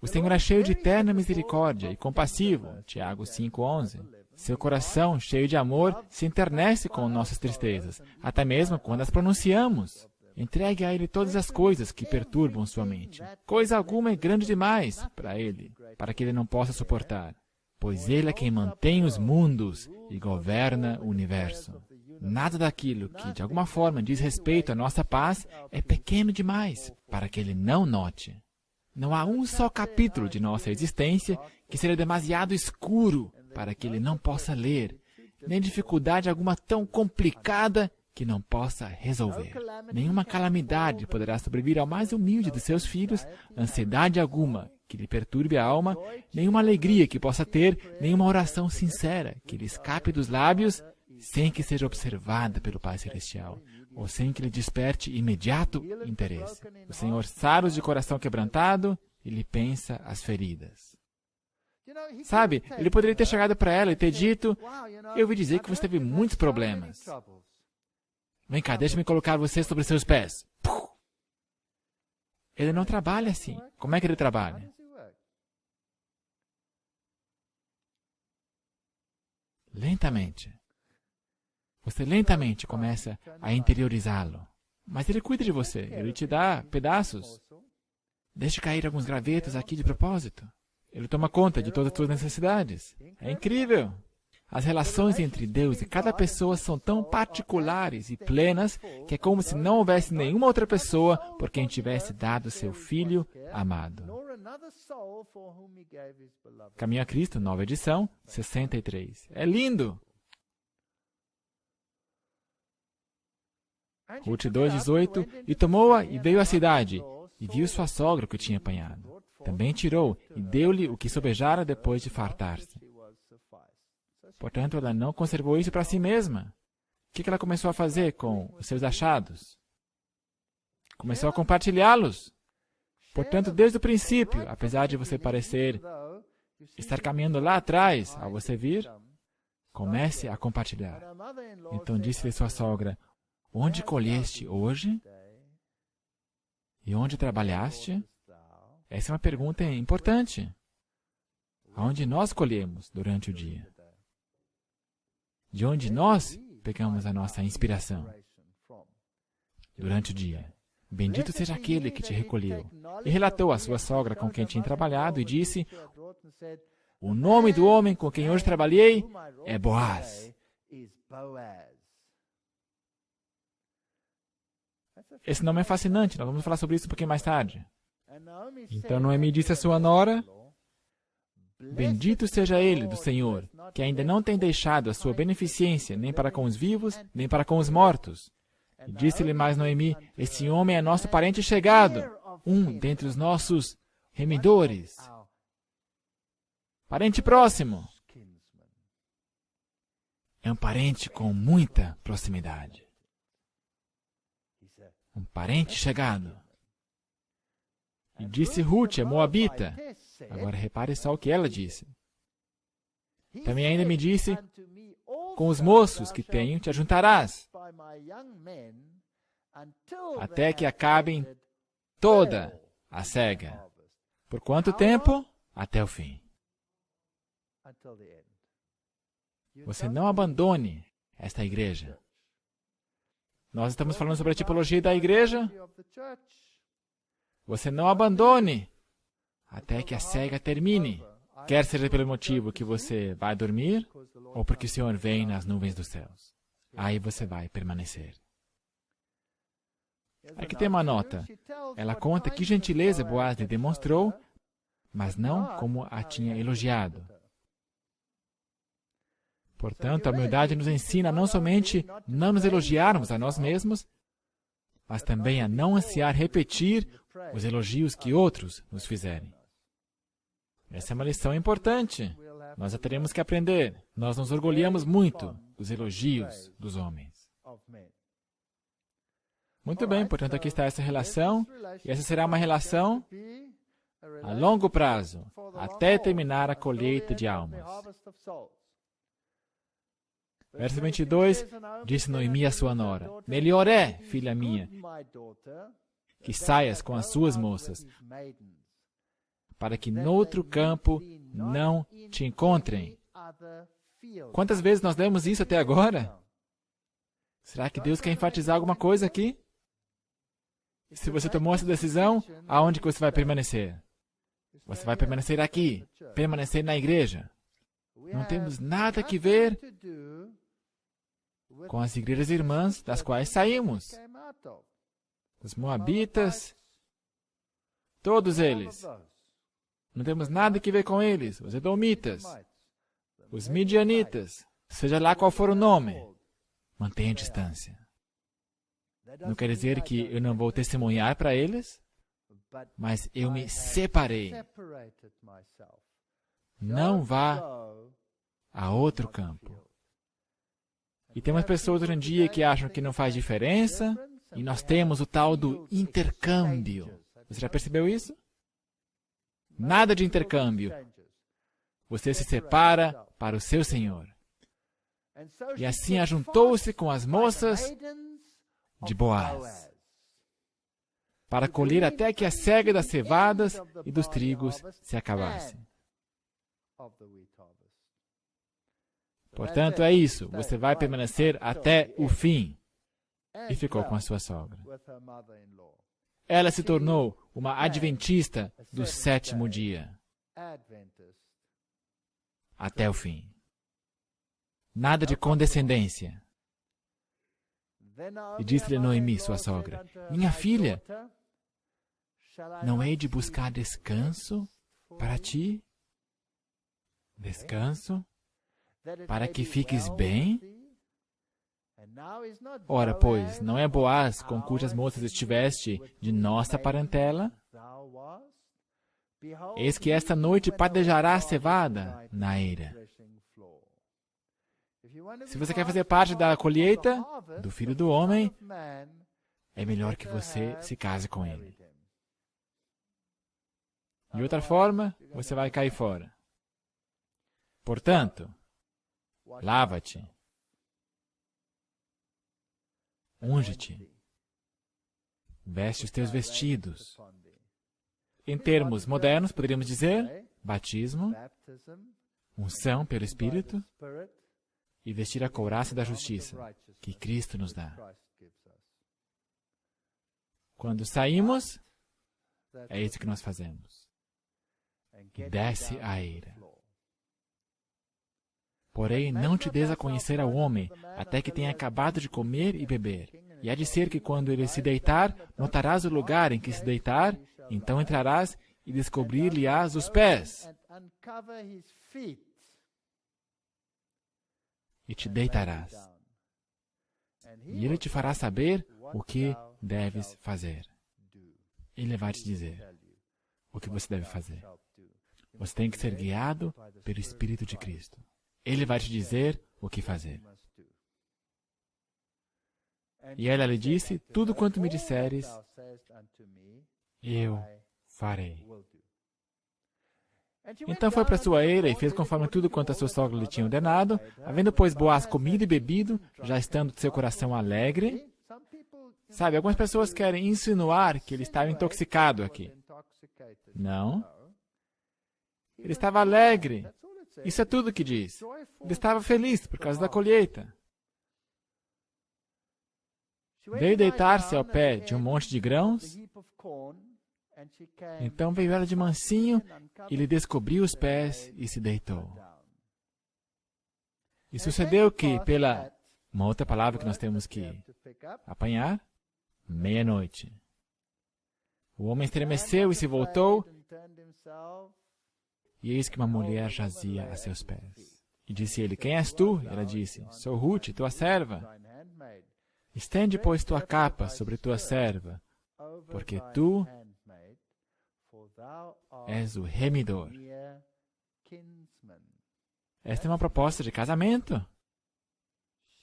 O Senhor é cheio de eterna misericórdia e compassivo, Tiago 5:11. Seu coração, cheio de amor, se enternece com nossas tristezas, até mesmo quando as pronunciamos. Entregue a Ele todas as coisas que perturbam sua mente. Coisa alguma é grande demais para Ele, para que Ele não possa suportar. Pois Ele é quem mantém os mundos e governa o universo. Nada daquilo que, de alguma forma, diz respeito à nossa paz é pequeno demais para que Ele não note. Não há um só capítulo de nossa existência que seja demasiado escuro para que Ele não possa ler, nem dificuldade alguma tão complicada que não possa resolver. Nenhuma calamidade poderá sobrevir ao mais humilde de seus filhos, ansiedade alguma que lhe perturbe a alma, nenhuma alegria que possa ter, nenhuma oração sincera que lhe escape dos lábios, sem que seja observada pelo Pai Celestial, ou sem que lhe desperte imediato interesse. O Senhor sara os de coração quebrantado e lhe pensa as feridas. Sabe, ele poderia ter chegado para ela e ter dito: eu ouvi dizer que você teve muitos problemas. Vem cá, deixa-me colocar você sobre seus pés. Ele não trabalha assim. Como é que ele trabalha? Lentamente. Você lentamente começa a interiorizá-lo. Mas ele cuida de você. Ele te dá pedaços. Deixe cair alguns gravetos aqui de propósito. Ele toma conta de todas as suas necessidades. É incrível. As relações entre Deus e cada pessoa são tão particulares e plenas que é como se não houvesse nenhuma outra pessoa por quem tivesse dado seu Filho amado. Caminho a Cristo, nova edição, 63. É lindo! Ruth 2:18. E tomou-a e veio à cidade, e viu sua sogra que o tinha apanhado. Também tirou e deu-lhe o que sobejara depois de fartar-se. Portanto, ela não conservou isso para si mesma. O que ela começou a fazer com os seus achados? Começou a compartilhá-los. Portanto, desde o princípio, apesar de você parecer estar caminhando lá atrás, ao você vir, comece a compartilhar. Então disse-lhe sua sogra: onde colheste hoje? E onde trabalhaste? Essa é uma pergunta importante. Aonde nós colhemos durante o dia? De onde nós pegamos a nossa inspiração durante o dia? Bendito seja aquele que te recolheu. E relatou à sua sogra com quem tinha trabalhado e disse: o nome do homem com quem hoje trabalhei é Boaz. Esse nome é fascinante, nós vamos falar sobre isso um pouquinho mais tarde. Então Noemi disse à sua nora: bendito seja ele do Senhor, que ainda não tem deixado a sua beneficência nem para com os vivos, nem para com os mortos. E disse-lhe mais Noemi: esse homem é nosso parente chegado, um dentre os nossos remidores. Parente próximo. É um parente com muita proximidade. Um parente chegado. E disse Ruth, a moabita. Agora repare só o que ela disse. Também ainda me disse: com os moços que tenho te ajuntarás, até que acabem toda a cega. Por quanto tempo? Até o fim. Você não abandone esta igreja. Nós estamos falando sobre a tipologia da igreja. Você não abandone até que a cega termine, quer seja pelo motivo que você vai dormir ou porque o Senhor vem nas nuvens dos céus. Aí você vai permanecer. Aqui tem uma nota. Ela conta que gentileza Boaz lhe demonstrou, mas não como a tinha elogiado. Portanto, a humildade nos ensina não somente não nos elogiarmos a nós mesmos, mas também a não ansiar repetir os elogios que outros nos fizerem. Essa é uma lição importante. Nós já teremos que aprender. Nós nos orgulhamos muito dos elogios dos homens. Muito bem, portanto, aqui está essa relação, e essa será uma relação a longo prazo, até terminar a colheita de almas. Verso 22, disse Noemi à sua nora: melhor é, filha minha, que saias com as suas moças, para que noutro campo não te encontrem. Quantas vezes nós lemos isso até agora? Será que Deus quer enfatizar alguma coisa aqui? Se você tomou essa decisão, aonde que você vai permanecer? Você vai permanecer aqui, permanecer na igreja. Não temos nada que ver com as igrejas irmãs das quais saímos. Os moabitas, todos eles. Não temos nada que ver com eles. Os edomitas, os midianitas, seja lá qual for o nome, mantenha distância. Não quer dizer que eu não vou testemunhar para eles, mas eu me separei. Não vá a outro campo. E temos pessoas hoje em dia que acham que não faz diferença, e nós temos o tal do intercâmbio. Você já percebeu isso? Nada de intercâmbio. Você se separa para o seu Senhor. E assim ajuntou-se com as moças de Boaz, para colher até que a cega das cevadas e dos trigos se acabasse. Portanto, é isso. Você vai permanecer até o fim. E ficou com a sua sogra. Ela se tornou uma adventista do sétimo dia. Até o fim. Nada de condescendência. E disse-lhe Noemi, sua sogra: minha filha, não hei de buscar descanso para ti? Descanso? Para que fiques bem? Ora, pois, não é Boaz com cujas moças estiveste de nossa parentela? Eis que esta noite padejará a cevada na eira. Se você quer fazer parte da colheita do Filho do Homem, é melhor que você se case com ele. De outra forma, você vai cair fora. Portanto, lava-te, unge-te, veste os teus vestidos. Em termos modernos, poderíamos dizer batismo, unção pelo Espírito e vestir a couraça da justiça que Cristo nos dá. Quando saímos, é isso que nós fazemos. Desce a eira. Porém, não te des a conhecer ao homem, até que tenha acabado de comer e beber. E há de ser que quando ele se deitar, notarás o lugar em que se deitar, então entrarás e descobrir-lhe-ás os pés. E te deitarás. E ele te fará saber o que deves fazer. Ele vai te dizer o que você deve fazer. Você tem que ser guiado pelo Espírito de Cristo. Ele vai te dizer o que fazer. E ela lhe disse: tudo quanto me disseres, eu farei. Então foi para sua eira e fez conforme tudo quanto a sua sogra lhe tinha ordenado. Havendo, pois, Boaz comido e bebido, já estando de seu coração alegre. Sabe, algumas pessoas querem insinuar que ele estava intoxicado aqui. Não. Ele estava alegre. Isso é tudo que diz. Ele estava feliz por causa da colheita. Veio deitar-se ao pé de um monte de grãos. Então veio ela de mansinho e lhe descobriu os pés e se deitou. E sucedeu que, pela uma outra palavra que nós temos que apanhar, meia-noite. O homem estremeceu e se voltou, e eis que uma mulher jazia a seus pés. E disse ele, quem és tu? E ela disse, sou Ruth, tua serva. Estende, pois, tua capa sobre tua serva, porque tu és o remidor. Esta é uma proposta de casamento.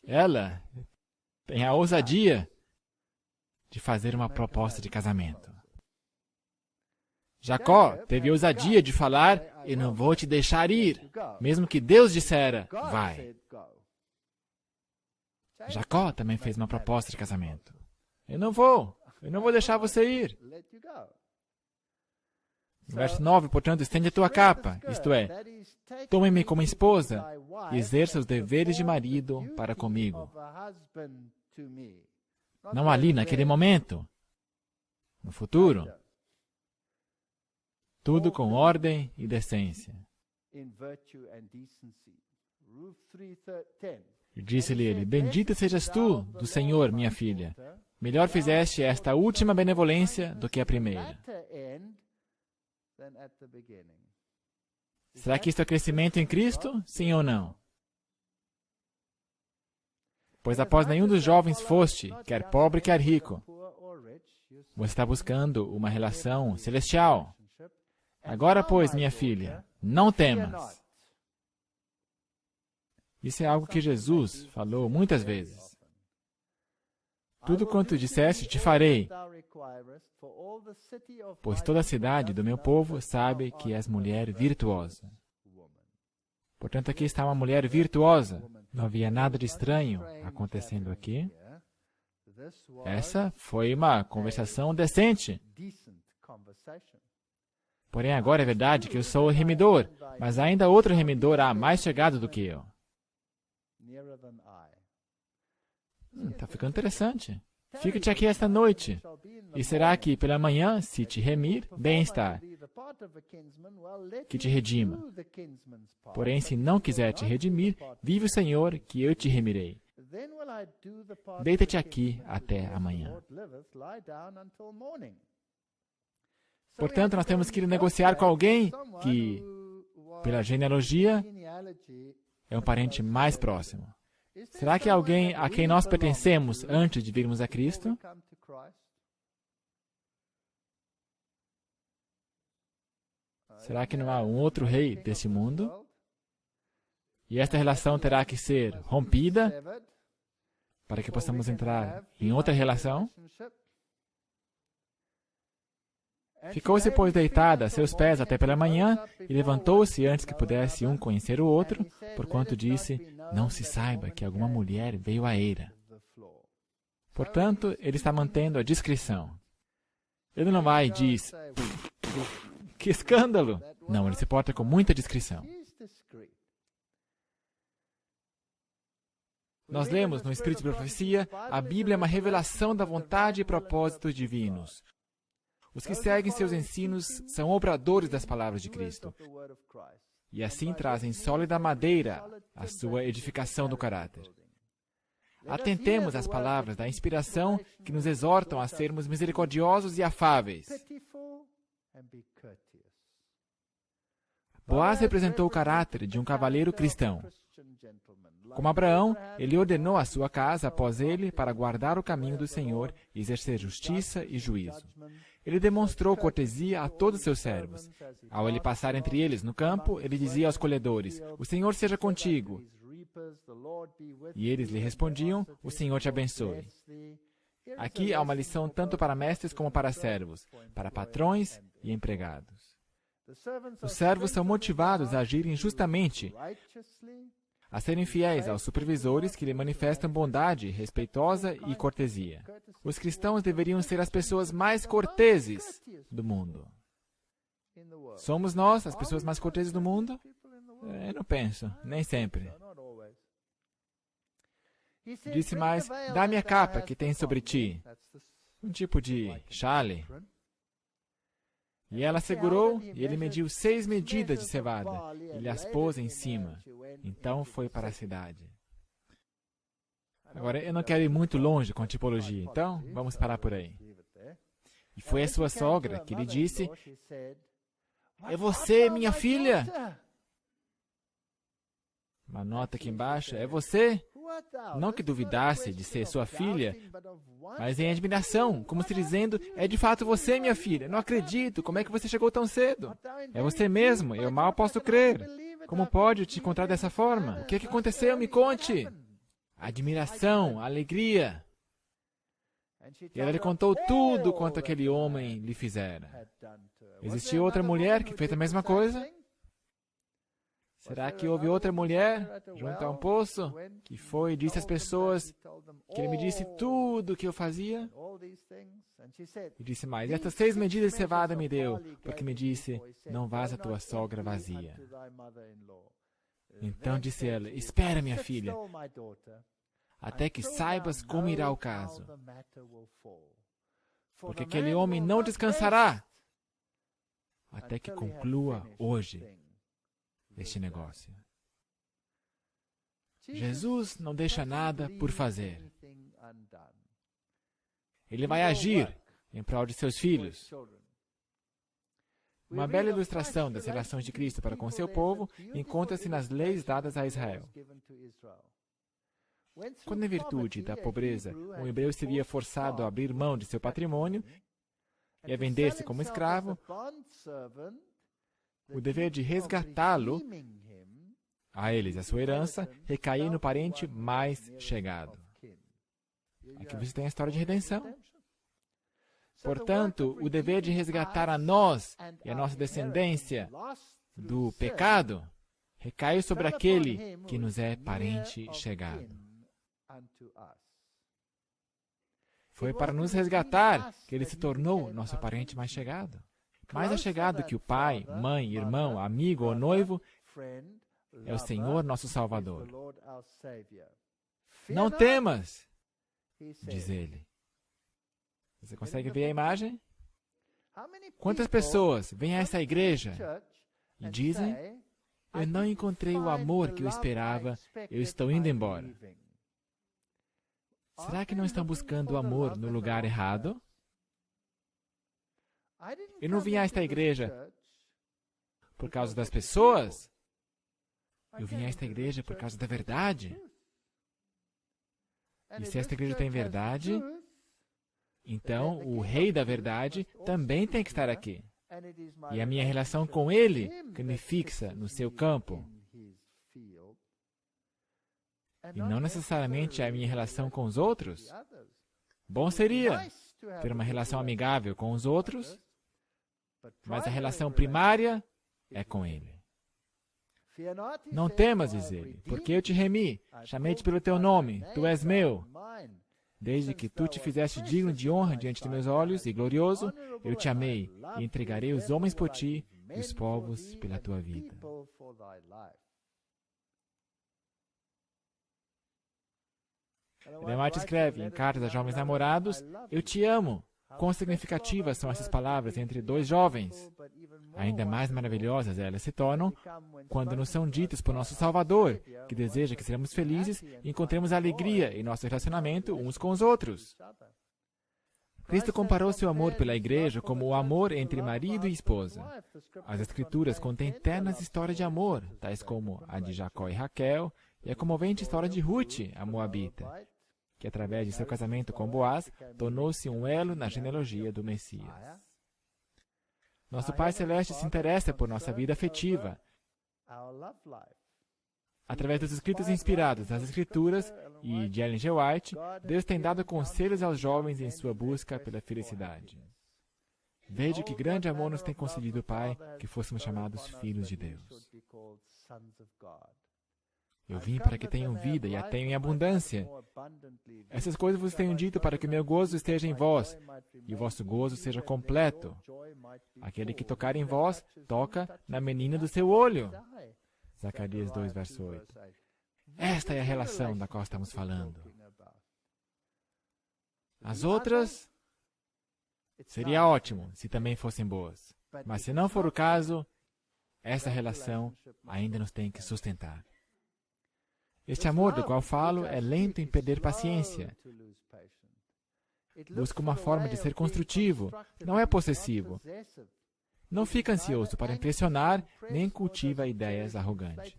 Ela tem a ousadia de fazer uma proposta de casamento. Jacó teve a ousadia de falar, eu não vou te deixar ir, mesmo que Deus dissera, vai. Jacó também fez uma proposta de casamento. Eu não vou deixar você ir. Verso 9, portanto, estende a tua capa, isto é, tome-me como esposa e exerça os deveres de marido para comigo. Não ali, naquele momento. No futuro. Tudo com ordem e decência. E disse-lhe ele, bendita sejas tu do Senhor, minha filha. Melhor fizeste esta última benevolência do que a primeira. Será que isto é crescimento em Cristo? Sim ou não? Pois após nenhum dos jovens foste, quer pobre, quer rico. Você está buscando uma relação celestial. Agora, pois, minha filha, não temas. Isso é algo que Jesus falou muitas vezes. Tudo quanto disseste, te farei, pois toda a cidade do meu povo sabe que és mulher virtuosa. Portanto, aqui está uma mulher virtuosa. Não havia nada de estranho acontecendo aqui. Essa foi uma conversação decente. Porém, agora é verdade que eu sou o remidor, mas ainda outro remidor há mais chegado do que eu. Está ficando interessante. Fica-te aqui esta noite. E será que pela manhã, se te remir, bem-estar, que te redima. Porém, se não quiser te redimir, vive o Senhor, que eu te remirei. Deita-te aqui até amanhã. Portanto, nós temos que ir negociar com alguém que, pela genealogia, é um parente mais próximo. Será que é alguém a quem nós pertencemos antes de virmos a Cristo? Será que não há um outro rei deste mundo? E esta relação terá que ser rompida para que possamos entrar em outra relação? Ficou-se, pois, deitada a seus pés até pela manhã, e levantou-se antes que pudesse um conhecer o outro, porquanto disse, não se saiba que alguma mulher veio à eira. Portanto, ele está mantendo a discrição. Ele não vai e diz, que escândalo! Não, ele se porta com muita discrição. Nós lemos no Espírito de Profecia, a Bíblia é uma revelação da vontade e propósitos divinos. Os que seguem seus ensinos são obradores das palavras de Cristo. E assim trazem sólida madeira à sua edificação do caráter. Atentemos às palavras da inspiração que nos exortam a sermos misericordiosos e afáveis. Boaz representou o caráter de um cavaleiro cristão. Como Abraão, ele ordenou a sua casa após ele para guardar o caminho do Senhor e exercer justiça e juízo. Ele demonstrou cortesia a todos seus servos. Ao ele passar entre eles no campo, ele dizia aos colhedores, o Senhor seja contigo. E eles lhe respondiam, o Senhor te abençoe. Aqui há uma lição tanto para mestres como para servos, para patrões e empregados. Os servos são motivados a agirem justamente, a serem fiéis aos supervisores que lhe manifestam bondade, respeitosa e cortesia. Os cristãos deveriam ser as pessoas mais corteses do mundo. Somos nós as pessoas mais corteses do mundo? Eu não penso, nem sempre. Disse mais, dá-me a capa que tens sobre ti. Um tipo de chale. E ela segurou, e ele mediu 6 medidas de cevada, e lhe as pôs em cima. Então foi para a cidade. Agora, eu não quero ir muito longe com a tipologia, então vamos parar por aí. E foi a sua sogra que lhe disse: é você, minha filha? Uma nota aqui embaixo: é você? Não que duvidasse de ser sua filha, mas em admiração, como se dizendo: é de fato você, minha filha. Não acredito, como é que você chegou tão cedo? É você mesmo, eu mal posso crer. Como pode te encontrar dessa forma? O que aconteceu? Me conte. Admiração, alegria. E ela lhe contou tudo quanto aquele homem lhe fizera. Existiu outra mulher que fez a mesma coisa? Será que houve outra mulher, junto a um poço, que foi e disse às pessoas que ele me disse tudo o que eu fazia? E disse mais: estas 6 medidas de cevada me deu, porque me disse: não vás a tua sogra vazia. Então disse ela: espera, minha filha, até que saibas como irá o caso. Porque aquele homem não descansará até que conclua hoje este negócio. Jesus não deixa nada por fazer. Ele vai agir em prol de seus filhos. Uma bela ilustração das relações de Cristo para com seu povo encontra-se nas leis dadas a Israel. Quando, em virtude da pobreza, um hebreu se via forçado a abrir mão de seu patrimônio e a vender-se como escravo, o dever de resgatá-lo, a eles, a sua herança, recaía no parente mais chegado. Aqui você tem a história de redenção. Portanto, o dever de resgatar a nós e a nossa descendência do pecado recai sobre aquele que nos é parente chegado. Foi para nos resgatar que ele se tornou nosso parente mais chegado. Mais achegado que o pai, mãe, irmão, amigo ou noivo é o Senhor nosso Salvador. Não temas, diz ele. Você consegue ver a imagem? Quantas pessoas vêm a essa igreja e dizem: eu não encontrei o amor que eu esperava, eu estou indo embora. Será que não estão buscando o amor no lugar errado? Eu não vim a esta igreja por causa das pessoas. Eu vim a esta igreja por causa da verdade. E se esta igreja tem verdade, então o Rei da Verdade também tem que estar aqui. E a minha relação com Ele que me fixa no seu campo. E não necessariamente a minha relação com os outros. Bom seria ter uma relação amigável com os outros, mas a relação primária é com Ele. Não temas, diz Ele, porque eu te remi, chamei-te pelo teu nome, tu és meu. Desde que tu te fizeste digno de honra diante de meus olhos e glorioso, eu te amei e entregarei os homens por ti e os povos pela tua vida. Ellen White escreve em Cartas a Jovens Namorados: eu te amo. Quão significativas são essas palavras entre dois jovens. Ainda mais maravilhosas elas se tornam quando nos são ditas por nosso Salvador, que deseja que sejamos felizes e encontremos alegria em nosso relacionamento uns com os outros. Cristo comparou seu amor pela igreja como o amor entre marido e esposa. As Escrituras contêm ternas histórias de amor, tais como a de Jacó e Raquel, e a comovente história de Ruth, a Moabita, que através de seu casamento com Boaz, tornou-se um elo na genealogia do Messias. Nosso Pai Celeste se interessa por nossa vida afetiva. Através dos escritos inspirados nas Escrituras e de Ellen G. White, Deus tem dado conselhos aos jovens em sua busca pela felicidade. Veja que grande amor nos tem concedido o Pai, que fôssemos chamados filhos de Deus. Eu vim para que tenham vida e a tenham em abundância. Essas coisas vos tenho dito para que o meu gozo esteja em vós e o vosso gozo seja completo. Aquele que tocar em vós, toca na menina do seu olho. Zacarias 2, verso 8. Esta é a relação da qual estamos falando. As outras, seria ótimo se também fossem boas. Mas se não for o caso, essa relação ainda nos tem que sustentar. Este amor do qual falo é lento em perder paciência. Busca uma forma de ser construtivo, não é possessivo. Não fica ansioso para impressionar, nem cultiva ideias arrogantes.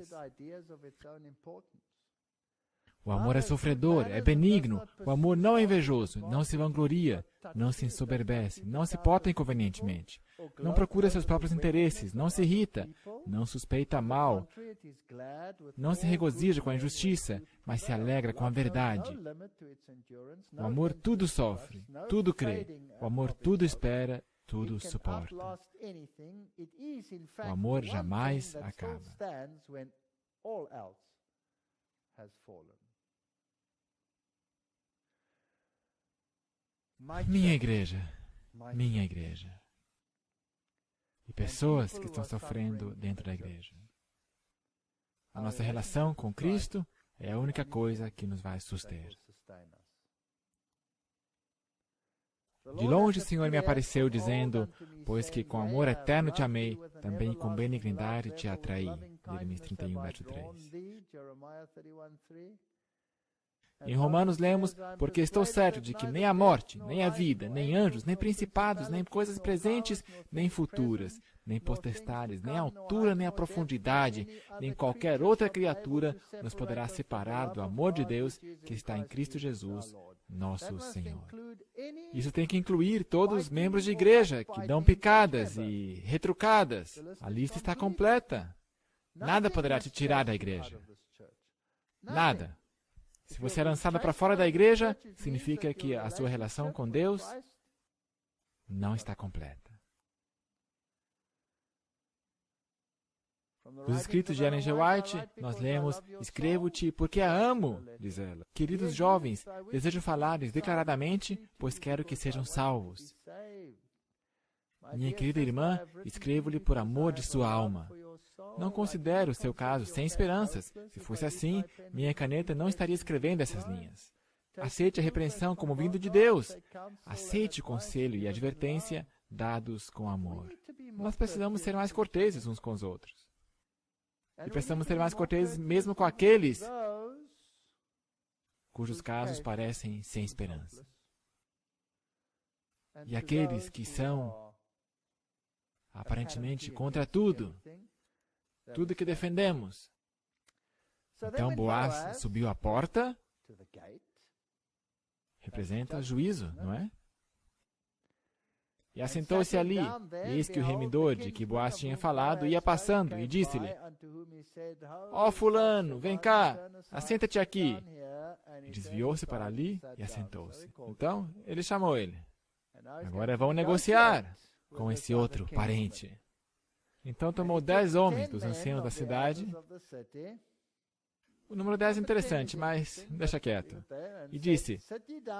O amor é sofredor, é benigno. O amor não é invejoso, não se vangloria, não se ensoberbece, não se porta inconvenientemente, não procura seus próprios interesses, não se irrita, não suspeita mal, não se regozija com a injustiça, mas se alegra com a verdade. O amor tudo sofre, tudo crê. O amor tudo espera, tudo suporta. O amor jamais acaba. Minha igreja, minha igreja. E pessoas que estão sofrendo dentro da igreja. A nossa relação com Cristo é a única coisa que nos vai suster. De longe o Senhor me apareceu dizendo, pois que com amor eterno te amei, também com benignidade te atraí. Jeremias 31, verso 3. Em Romanos lemos, porque estou certo de que nem a morte, nem a vida, nem anjos, nem principados, nem coisas presentes, nem futuras, nem potestades, nem a altura, nem a profundidade, nem qualquer outra criatura nos poderá separar do amor de Deus que está em Cristo Jesus, nosso Senhor. Isso tem que incluir todos os membros de igreja que dão picadas e retrucadas. A lista está completa. Nada poderá te tirar da igreja. Nada. Se você é lançado para fora da igreja, significa que a sua relação com Deus não está completa. Nos escritos de Ellen G. White, nós lemos, escrevo-te porque a amo, diz ela. Queridos jovens, desejo falar-lhes declaradamente, pois quero que sejam salvos. Minha querida irmã, escrevo-lhe por amor de sua alma. Não considero o seu caso sem esperanças. Se fosse assim, minha caneta não estaria escrevendo essas linhas. Aceite a repreensão como vindo de Deus. Aceite o conselho e a advertência dados com amor. Nós precisamos ser mais corteses uns com os outros. E precisamos ser mais corteses mesmo com aqueles cujos casos parecem sem esperança. E aqueles que são aparentemente contra tudo que defendemos. Então Boaz subiu à porta, representa juízo, não é? E assentou-se ali, e eis que o remidor de que Boaz tinha falado ia passando, e disse-lhe, ó fulano, vem cá, assenta-te aqui. E desviou-se para ali e assentou-se. Então, ele chamou ele. Agora vão negociar com esse outro parente. Então tomou 10 homens dos anciãos da cidade. O número 10 é interessante, mas deixa quieto. E disse,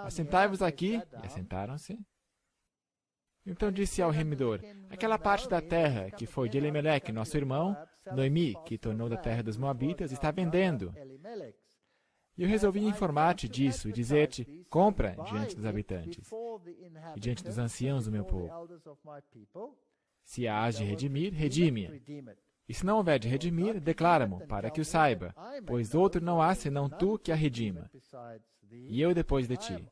assentai-vos aqui, e assentaram-se. Então disse ao remidor, aquela parte da terra que foi de Elimeleque, nosso irmão, Noemi, que tornou da terra dos Moabitas, está vendendo. E eu resolvi informar-te disso e dizer-te, compra diante dos habitantes e diante dos anciãos do meu povo. Se a hás de redimir, redime-a. E se não houver de redimir, declara-mo, para que o saiba, pois outro não há senão tu que a redima, e eu depois de ti.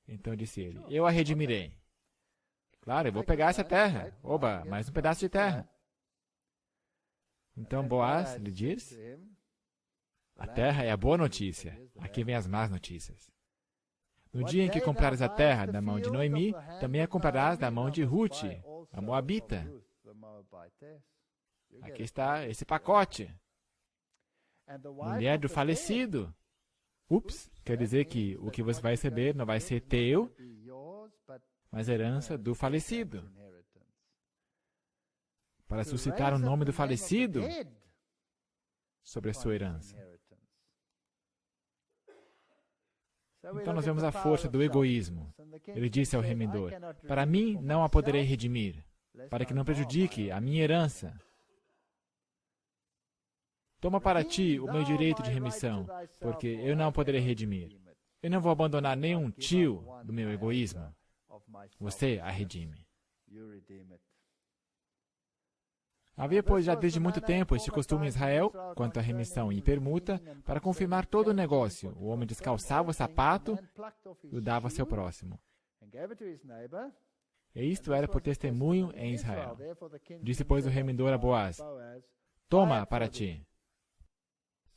Então disse ele, eu a redimirei. Claro, eu vou pegar essa terra. Oba, mais um pedaço de terra. Então Boaz lhe diz, a terra é a boa notícia, aqui vem as más notícias. No dia em que comprares a terra da mão de Noemi, também a comprarás da mão de Ruth, a Moabita. Aqui está esse pacote. Mulher do falecido. Ups, quer dizer que o que você vai receber não vai ser teu, mas herança do falecido. Para suscitar o nome do falecido sobre a sua herança. Então nós vemos a força do egoísmo. Ele disse ao remidor, para mim não a poderei redimir, para que não prejudique a minha herança. Toma para ti o meu direito de remissão, porque eu não poderei redimir. Eu não vou abandonar nenhum tio do meu egoísmo. Você a redime. Havia, pois, já desde muito tempo este costume em Israel, quanto à remissão e permuta, para confirmar todo o negócio. O homem descalçava o sapato e o dava ao seu próximo. E isto era por testemunho em Israel. Disse, pois, o remendor a Boaz: toma para ti.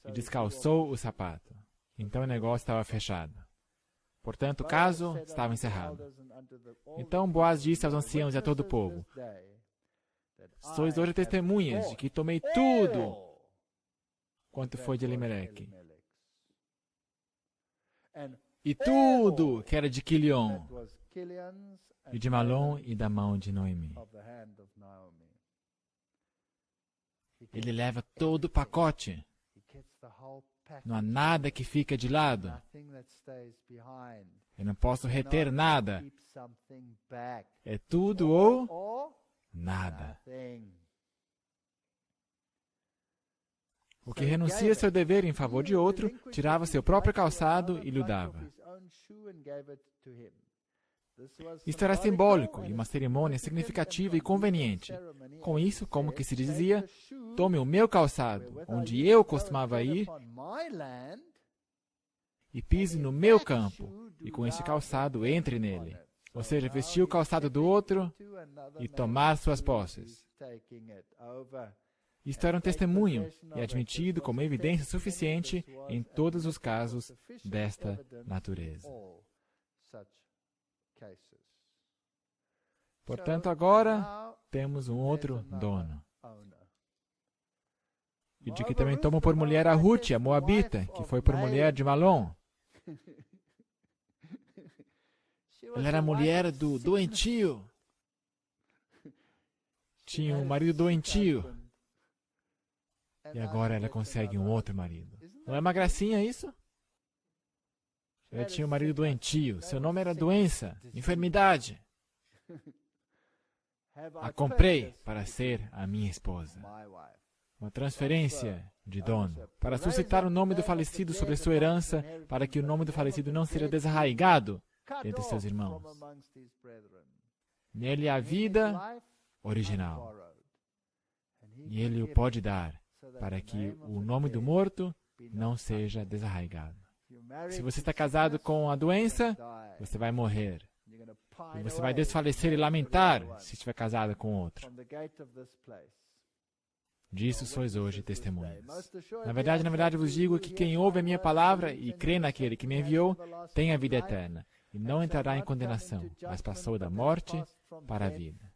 E descalçou o sapato. Então o negócio estava fechado. Portanto, o caso estava encerrado. Então Boaz disse aos anciãos e a todo o povo: sois hoje testemunhas de que tomei tudo quanto foi de Elimeleque, e tudo que era de Quilion, e de Malom e da mão de Noemi. Ele leva todo o pacote. Não há nada que fica de lado. Eu não posso reter nada. É tudo ou nada. O que renuncia seu dever em favor de outro, tirava seu próprio calçado e lhe dava. Isto era simbólico e uma cerimônia significativa e conveniente. Com isso, como que se dizia: tome o meu calçado, onde eu costumava ir, e pise no meu campo, e com este calçado entre nele. Ou seja, vestir o calçado do outro e tomar suas posses. Isto era um testemunho e admitido como evidência suficiente em todos os casos desta natureza. Portanto, agora temos um outro dono. E de que também tomam por mulher a Ruth, a Moabita, que foi por mulher de Malom. Ela era mulher do doentio. Tinha um marido doentio. E agora ela consegue um outro marido. Não é uma gracinha isso? Ela tinha um marido doentio. Seu nome era doença, enfermidade. A comprei para ser a minha esposa. Uma transferência de dono, para suscitar o nome do falecido sobre sua herança, para que o nome do falecido não seja desarraigado entre seus irmãos. Nele há vida original. E ele o pode dar, para que o nome do morto não seja desarraigado. Se você está casado com a doença, você vai morrer. E você vai desfalecer e lamentar se estiver casado com outro. Disso sois hoje testemunhas. Na verdade, vos digo que quem ouve a minha palavra e crê naquele que me enviou, tem a vida eterna, e não entrará em condenação, mas passou da morte para a vida.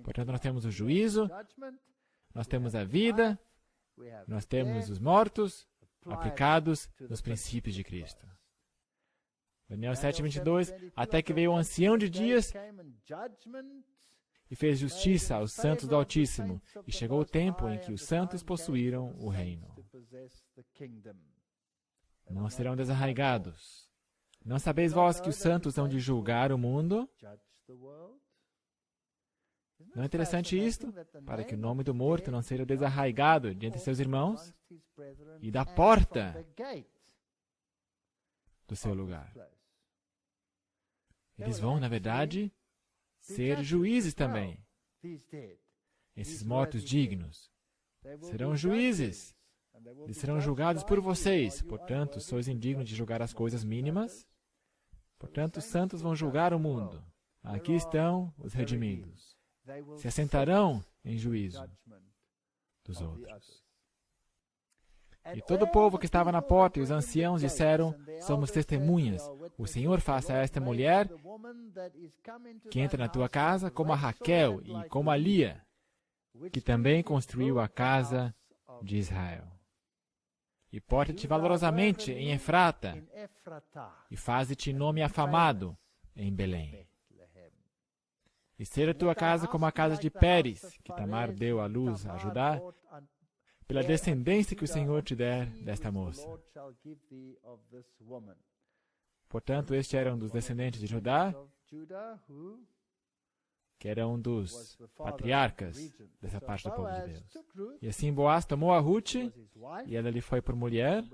Portanto, nós temos o juízo, nós temos a vida, nós temos os mortos aplicados nos princípios de Cristo. Daniel 7:22, até que veio o ancião de dias e fez justiça aos santos do Altíssimo, e chegou o tempo em que os santos possuíram o reino. Não serão desarraigados. Não sabeis vós que os santos hão de julgar o mundo? Não é interessante isto? Para que o nome do morto não seja desarraigado de entre seus irmãos e da porta do seu lugar. Eles vão, na verdade, ser juízes também. Esses mortos dignos serão juízes. Eles serão julgados por vocês. Portanto, sois indignos de julgar as coisas mínimas. Portanto, os santos vão julgar o mundo. Aqui estão os redimidos. Se assentarão em juízo dos outros. E todo o povo que estava na porta e os anciãos disseram: somos testemunhas. O Senhor faça a esta mulher que entra na tua casa como a Raquel e como a Lia, que também construiu a casa de Israel. E porta-te valorosamente em Efrata, e faze-te nome afamado em Belém. E seja a tua casa como a casa de Pérez, que Tamar deu à luz a Judá, pela descendência que o Senhor te der desta moça. Portanto, este era um dos descendentes de Judá, que era um dos patriarcas dessa parte do povo de Deus. E assim Boaz tomou a Ruth, e ela lhe foi por mulher,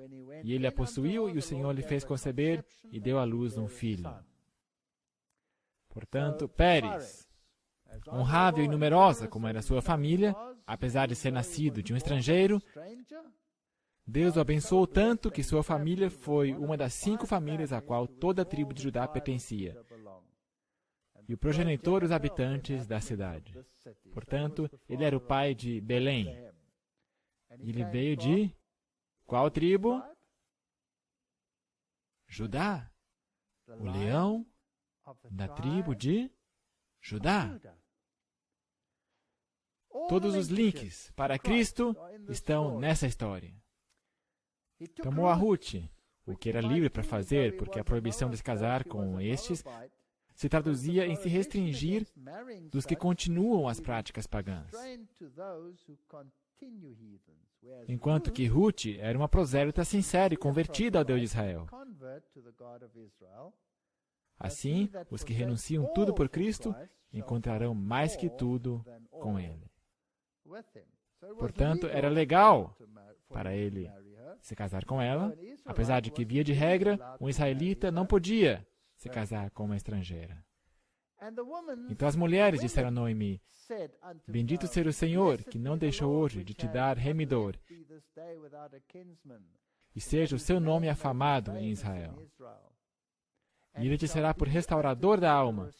e ele a possuiu, e o Senhor lhe fez conceber, e deu à luz um filho. Portanto, Pérez honrável e numerosa como era sua família, apesar de ser nascido de um estrangeiro, Deus o abençoou tanto que sua família foi uma das 5 famílias a qual toda a tribo de Judá pertencia, e o progenitor os habitantes da cidade. Portanto, ele era o pai de Belém. E ele veio de qual tribo? Judá. O leão da tribo de Judá. Todos os links para Cristo estão nessa história. Tomou a Ruth, o que era livre para fazer, porque a proibição de se casar com estes se traduzia em se restringir dos que continuam as práticas pagãs. Enquanto que Ruth era uma prosélita sincera e convertida ao Deus de Israel. Assim, os que renunciam tudo por Cristo encontrarão mais que tudo com Ele. Portanto, era legal para ele se casar com ela, apesar de que, via de regra, um israelita não podia se casar com uma estrangeira. Então as mulheres disseram a Noemi: Bendito seja o Senhor, que não deixou hoje de te dar remidor, e seja o seu nome afamado em Israel. E ele te será por restaurador da alma,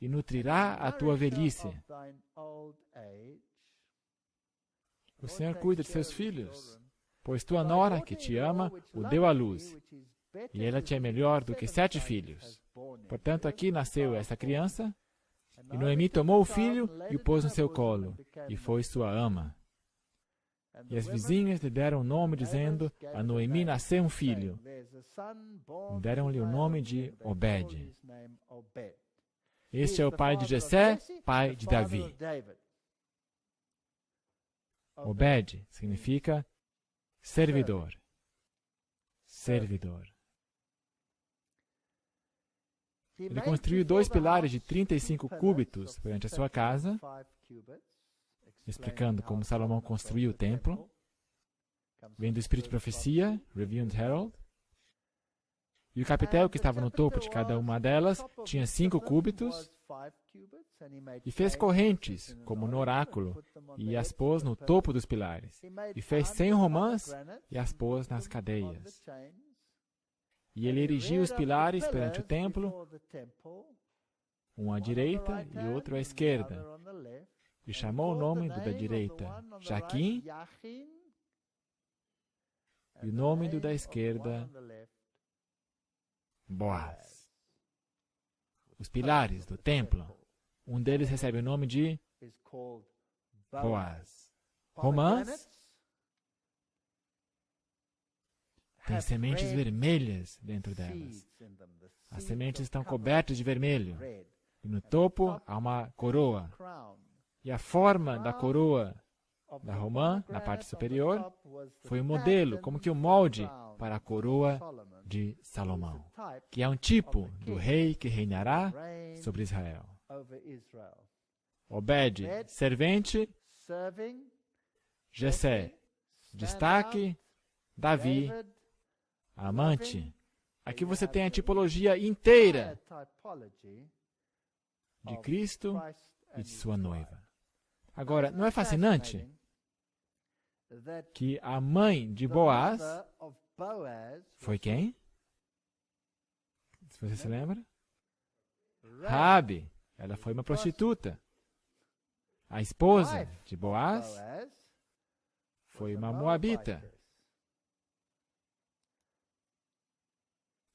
e nutrirá a tua velhice. O Senhor cuida de seus filhos, pois tua nora, que te ama, o deu à luz, e ela te é melhor do que 7 filhos. Portanto, aqui nasceu essa criança, e Noemi tomou o filho e o pôs no seu colo, e foi sua ama. E as vizinhas lhe deram o nome, dizendo: A Noemi nasceu um filho. E deram-lhe o nome de Obed. Este é o pai de Jessé, pai de Davi. Obed significa servidor. Servidor. Ele construiu 2 pilares de 35 cúbitos perante a sua casa, explicando como Salomão construiu o templo. Vem do Espírito de Profecia, Review and Herald. E o capitel que estava no topo de cada uma delas tinha 5 cúbitos, e fez correntes, como no oráculo, e as pôs no topo dos pilares. E fez 100 romãs e as pôs nas cadeias. E ele erigiu os pilares perante o templo, um à direita e outro à esquerda. E chamou o nome do da direita Jaquim, e o nome do da esquerda Boaz. Os pilares do templo, um deles recebe o nome de Boaz. Romãs tem sementes vermelhas dentro delas. As sementes estão cobertas de vermelho. E no topo há uma coroa. E a forma da coroa da romã, na parte superior, foi o modelo, como que o molde para a coroa de Salomão, que é um tipo do rei que reinará sobre Israel. Obed, servente. Jessé, destaque. Davi, amante. Aqui você tem a tipologia inteira de Cristo e de sua noiva. Agora, não é fascinante que a mãe de Boaz foi quem? Se você se lembra? Raabe. Ela foi uma prostituta. A esposa de Boaz foi uma moabita.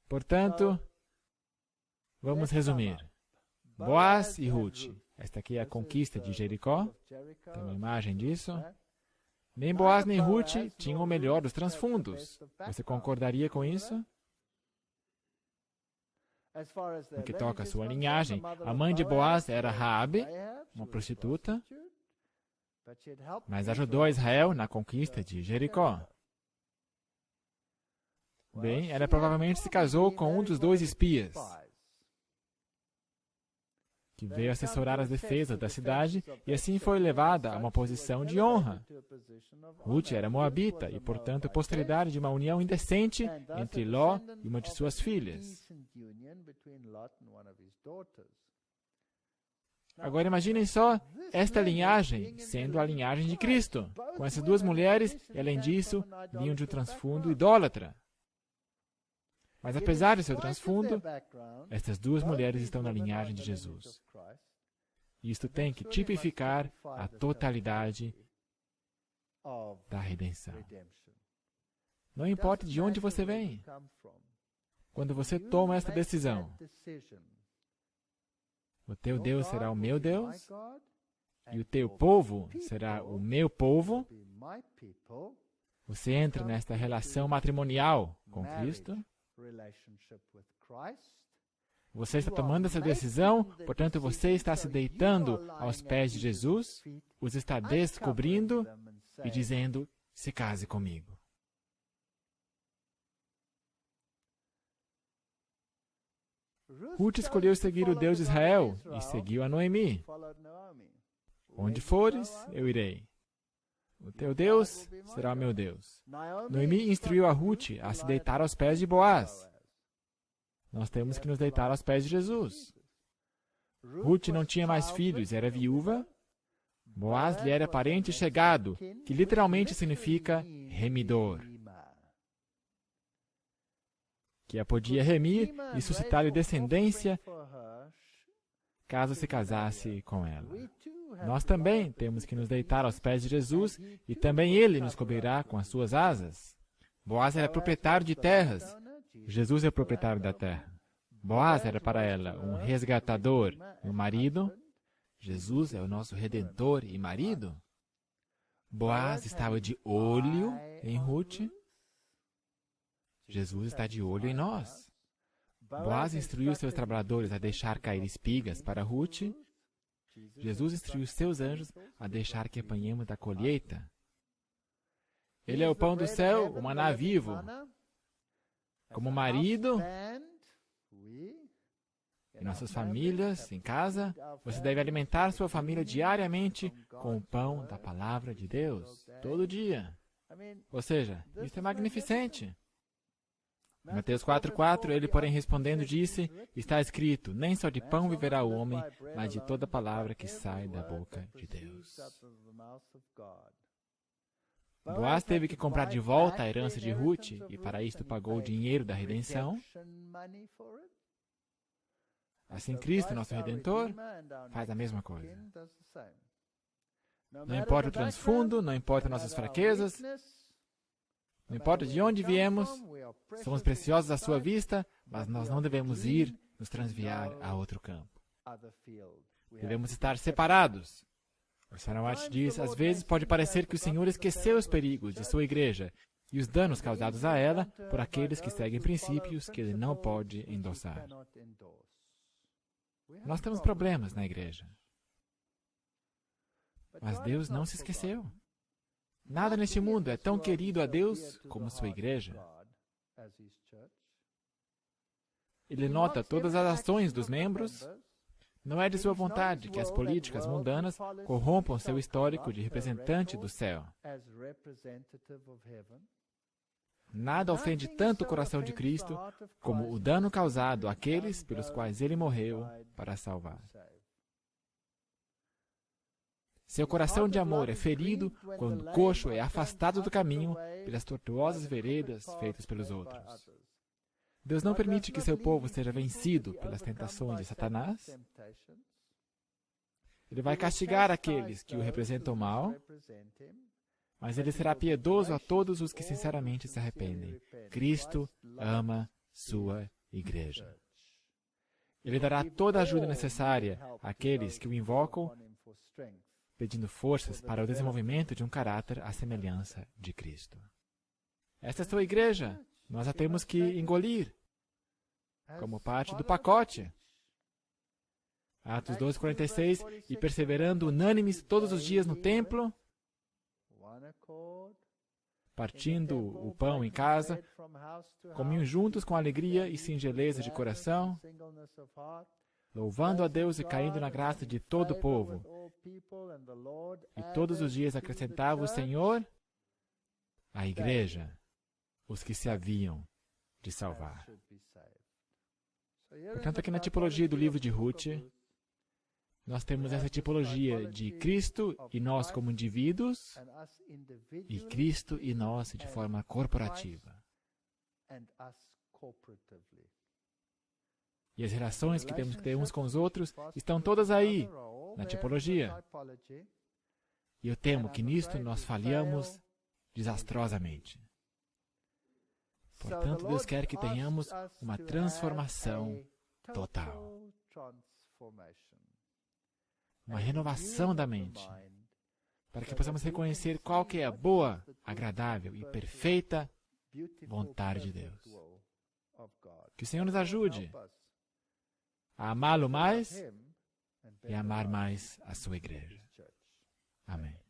Portanto, vamos resumir. Boaz e Ruth. Esta aqui é a conquista de Jericó. Tem uma imagem disso. Nem Boaz nem Ruth tinham o melhor dos transfundos. Você concordaria com isso? No que toca a sua linhagem, a mãe de Boaz era Raabe, uma prostituta, mas ajudou Israel na conquista de Jericó. Bem, ela provavelmente se casou com um dos 2 espias, que veio assessorar as defesas da cidade e assim foi levada a uma posição de honra. Ruth era moabita e, portanto, posteridade de uma união indecente entre Ló e uma de suas filhas. Agora imaginem só esta linhagem sendo a linhagem de Cristo, com essas duas mulheres e, além disso, vinham de um transfundo idólatra. Mas apesar de seu transfundo, estas duas mulheres estão na linhagem de Jesus. Isto tem que tipificar a totalidade da redenção. Não importa de onde você vem, quando você toma esta decisão, o teu Deus será o meu Deus, e o teu povo será o meu povo, você entra nesta relação matrimonial com Cristo. Você está tomando essa decisão, portanto você está se deitando aos pés de Jesus, os está descobrindo e dizendo, se case comigo. Ruth escolheu seguir o Deus de Israel e seguiu a Noemi. Onde fores, eu irei. O teu Deus será o meu Deus. Noemi instruiu a Ruth a se deitar aos pés de Boaz. Nós temos que nos deitar aos pés de Jesus. Ruth não tinha mais filhos, era viúva. Boaz lhe era parente chegado, que literalmente significa remidor. Que a podia remir e suscitar-lhe descendência caso se casasse com ela. Nós também temos que nos deitar aos pés de Jesus e também Ele nos cobrirá com as suas asas. Boaz era proprietário de terras. Jesus é o proprietário da terra. Boaz era para ela um resgatador e um marido. Jesus é o nosso redentor e marido. Boaz estava de olho em Ruth. Jesus está de olho em nós. Boaz instruiu seus trabalhadores a deixar cair espigas para Ruth. Jesus instruiu seus anjos a deixar que apanhemos da colheita. Ele é o pão do céu, o maná vivo. Como marido, em nossas famílias, em casa, você deve alimentar sua família diariamente com o pão da palavra de Deus, todo dia. Ou seja, isso é magnificente. Em Mateus 4,4, ele, porém, respondendo, disse, está escrito, nem só de pão viverá o homem, mas de toda palavra que sai da boca de Deus. Boaz teve que comprar de volta a herança de Ruth, e para isto pagou o dinheiro da redenção. Assim, Cristo, nosso Redentor, faz a mesma coisa. Não importa o transfundo, não importa nossas fraquezas, não importa de onde viemos, somos preciosos à sua vista, mas nós não devemos ir nos transviar a outro campo. Devemos estar separados. O Sarah White diz, às vezes pode parecer que o Senhor esqueceu os perigos de sua igreja e os danos causados a ela por aqueles que seguem princípios que ele não pode endossar. Nós temos problemas na igreja. Mas Deus não se esqueceu. Nada neste mundo é tão querido a Deus como sua igreja. Ele nota todas as ações dos membros. Não é de sua vontade que as políticas mundanas corrompam seu histórico de representante do céu. Nada ofende tanto o coração de Cristo como o dano causado àqueles pelos quais ele morreu para salvar. Seu coração de amor é ferido quando o coxo é afastado do caminho pelas tortuosas veredas feitas pelos outros. Deus não permite que seu povo seja vencido pelas tentações de Satanás. Ele vai castigar aqueles que o representam mal, mas ele será piedoso a todos os que sinceramente se arrependem. Cristo ama sua igreja. Ele dará toda a ajuda necessária àqueles que o invocam, pedindo forças para o desenvolvimento de um caráter à semelhança de Cristo. Esta é a sua igreja. Nós a temos que engolir como parte do pacote. Atos 12:46, e perseverando unânimes todos os dias no templo, partindo o pão em casa, comiam juntos com alegria e singeleza de coração, louvando a Deus e caindo na graça de todo o povo. E todos os dias acrescentava o Senhor à igreja os que se haviam de salvar. Portanto, aqui na tipologia do livro de Ruth, Nós temos essa tipologia de Cristo e nós como indivíduos, e Cristo e nós de forma corporativa. E as relações que temos que ter uns com os outros estão todas aí, na tipologia. E eu temo que nisto nós falhamos desastrosamente. Portanto, Deus quer que tenhamos uma transformação total. Uma renovação da mente, para que possamos reconhecer qual que é a boa, agradável e perfeita vontade de Deus. Que o Senhor nos ajude a amá-lo mais e amar mais a sua igreja. Amém.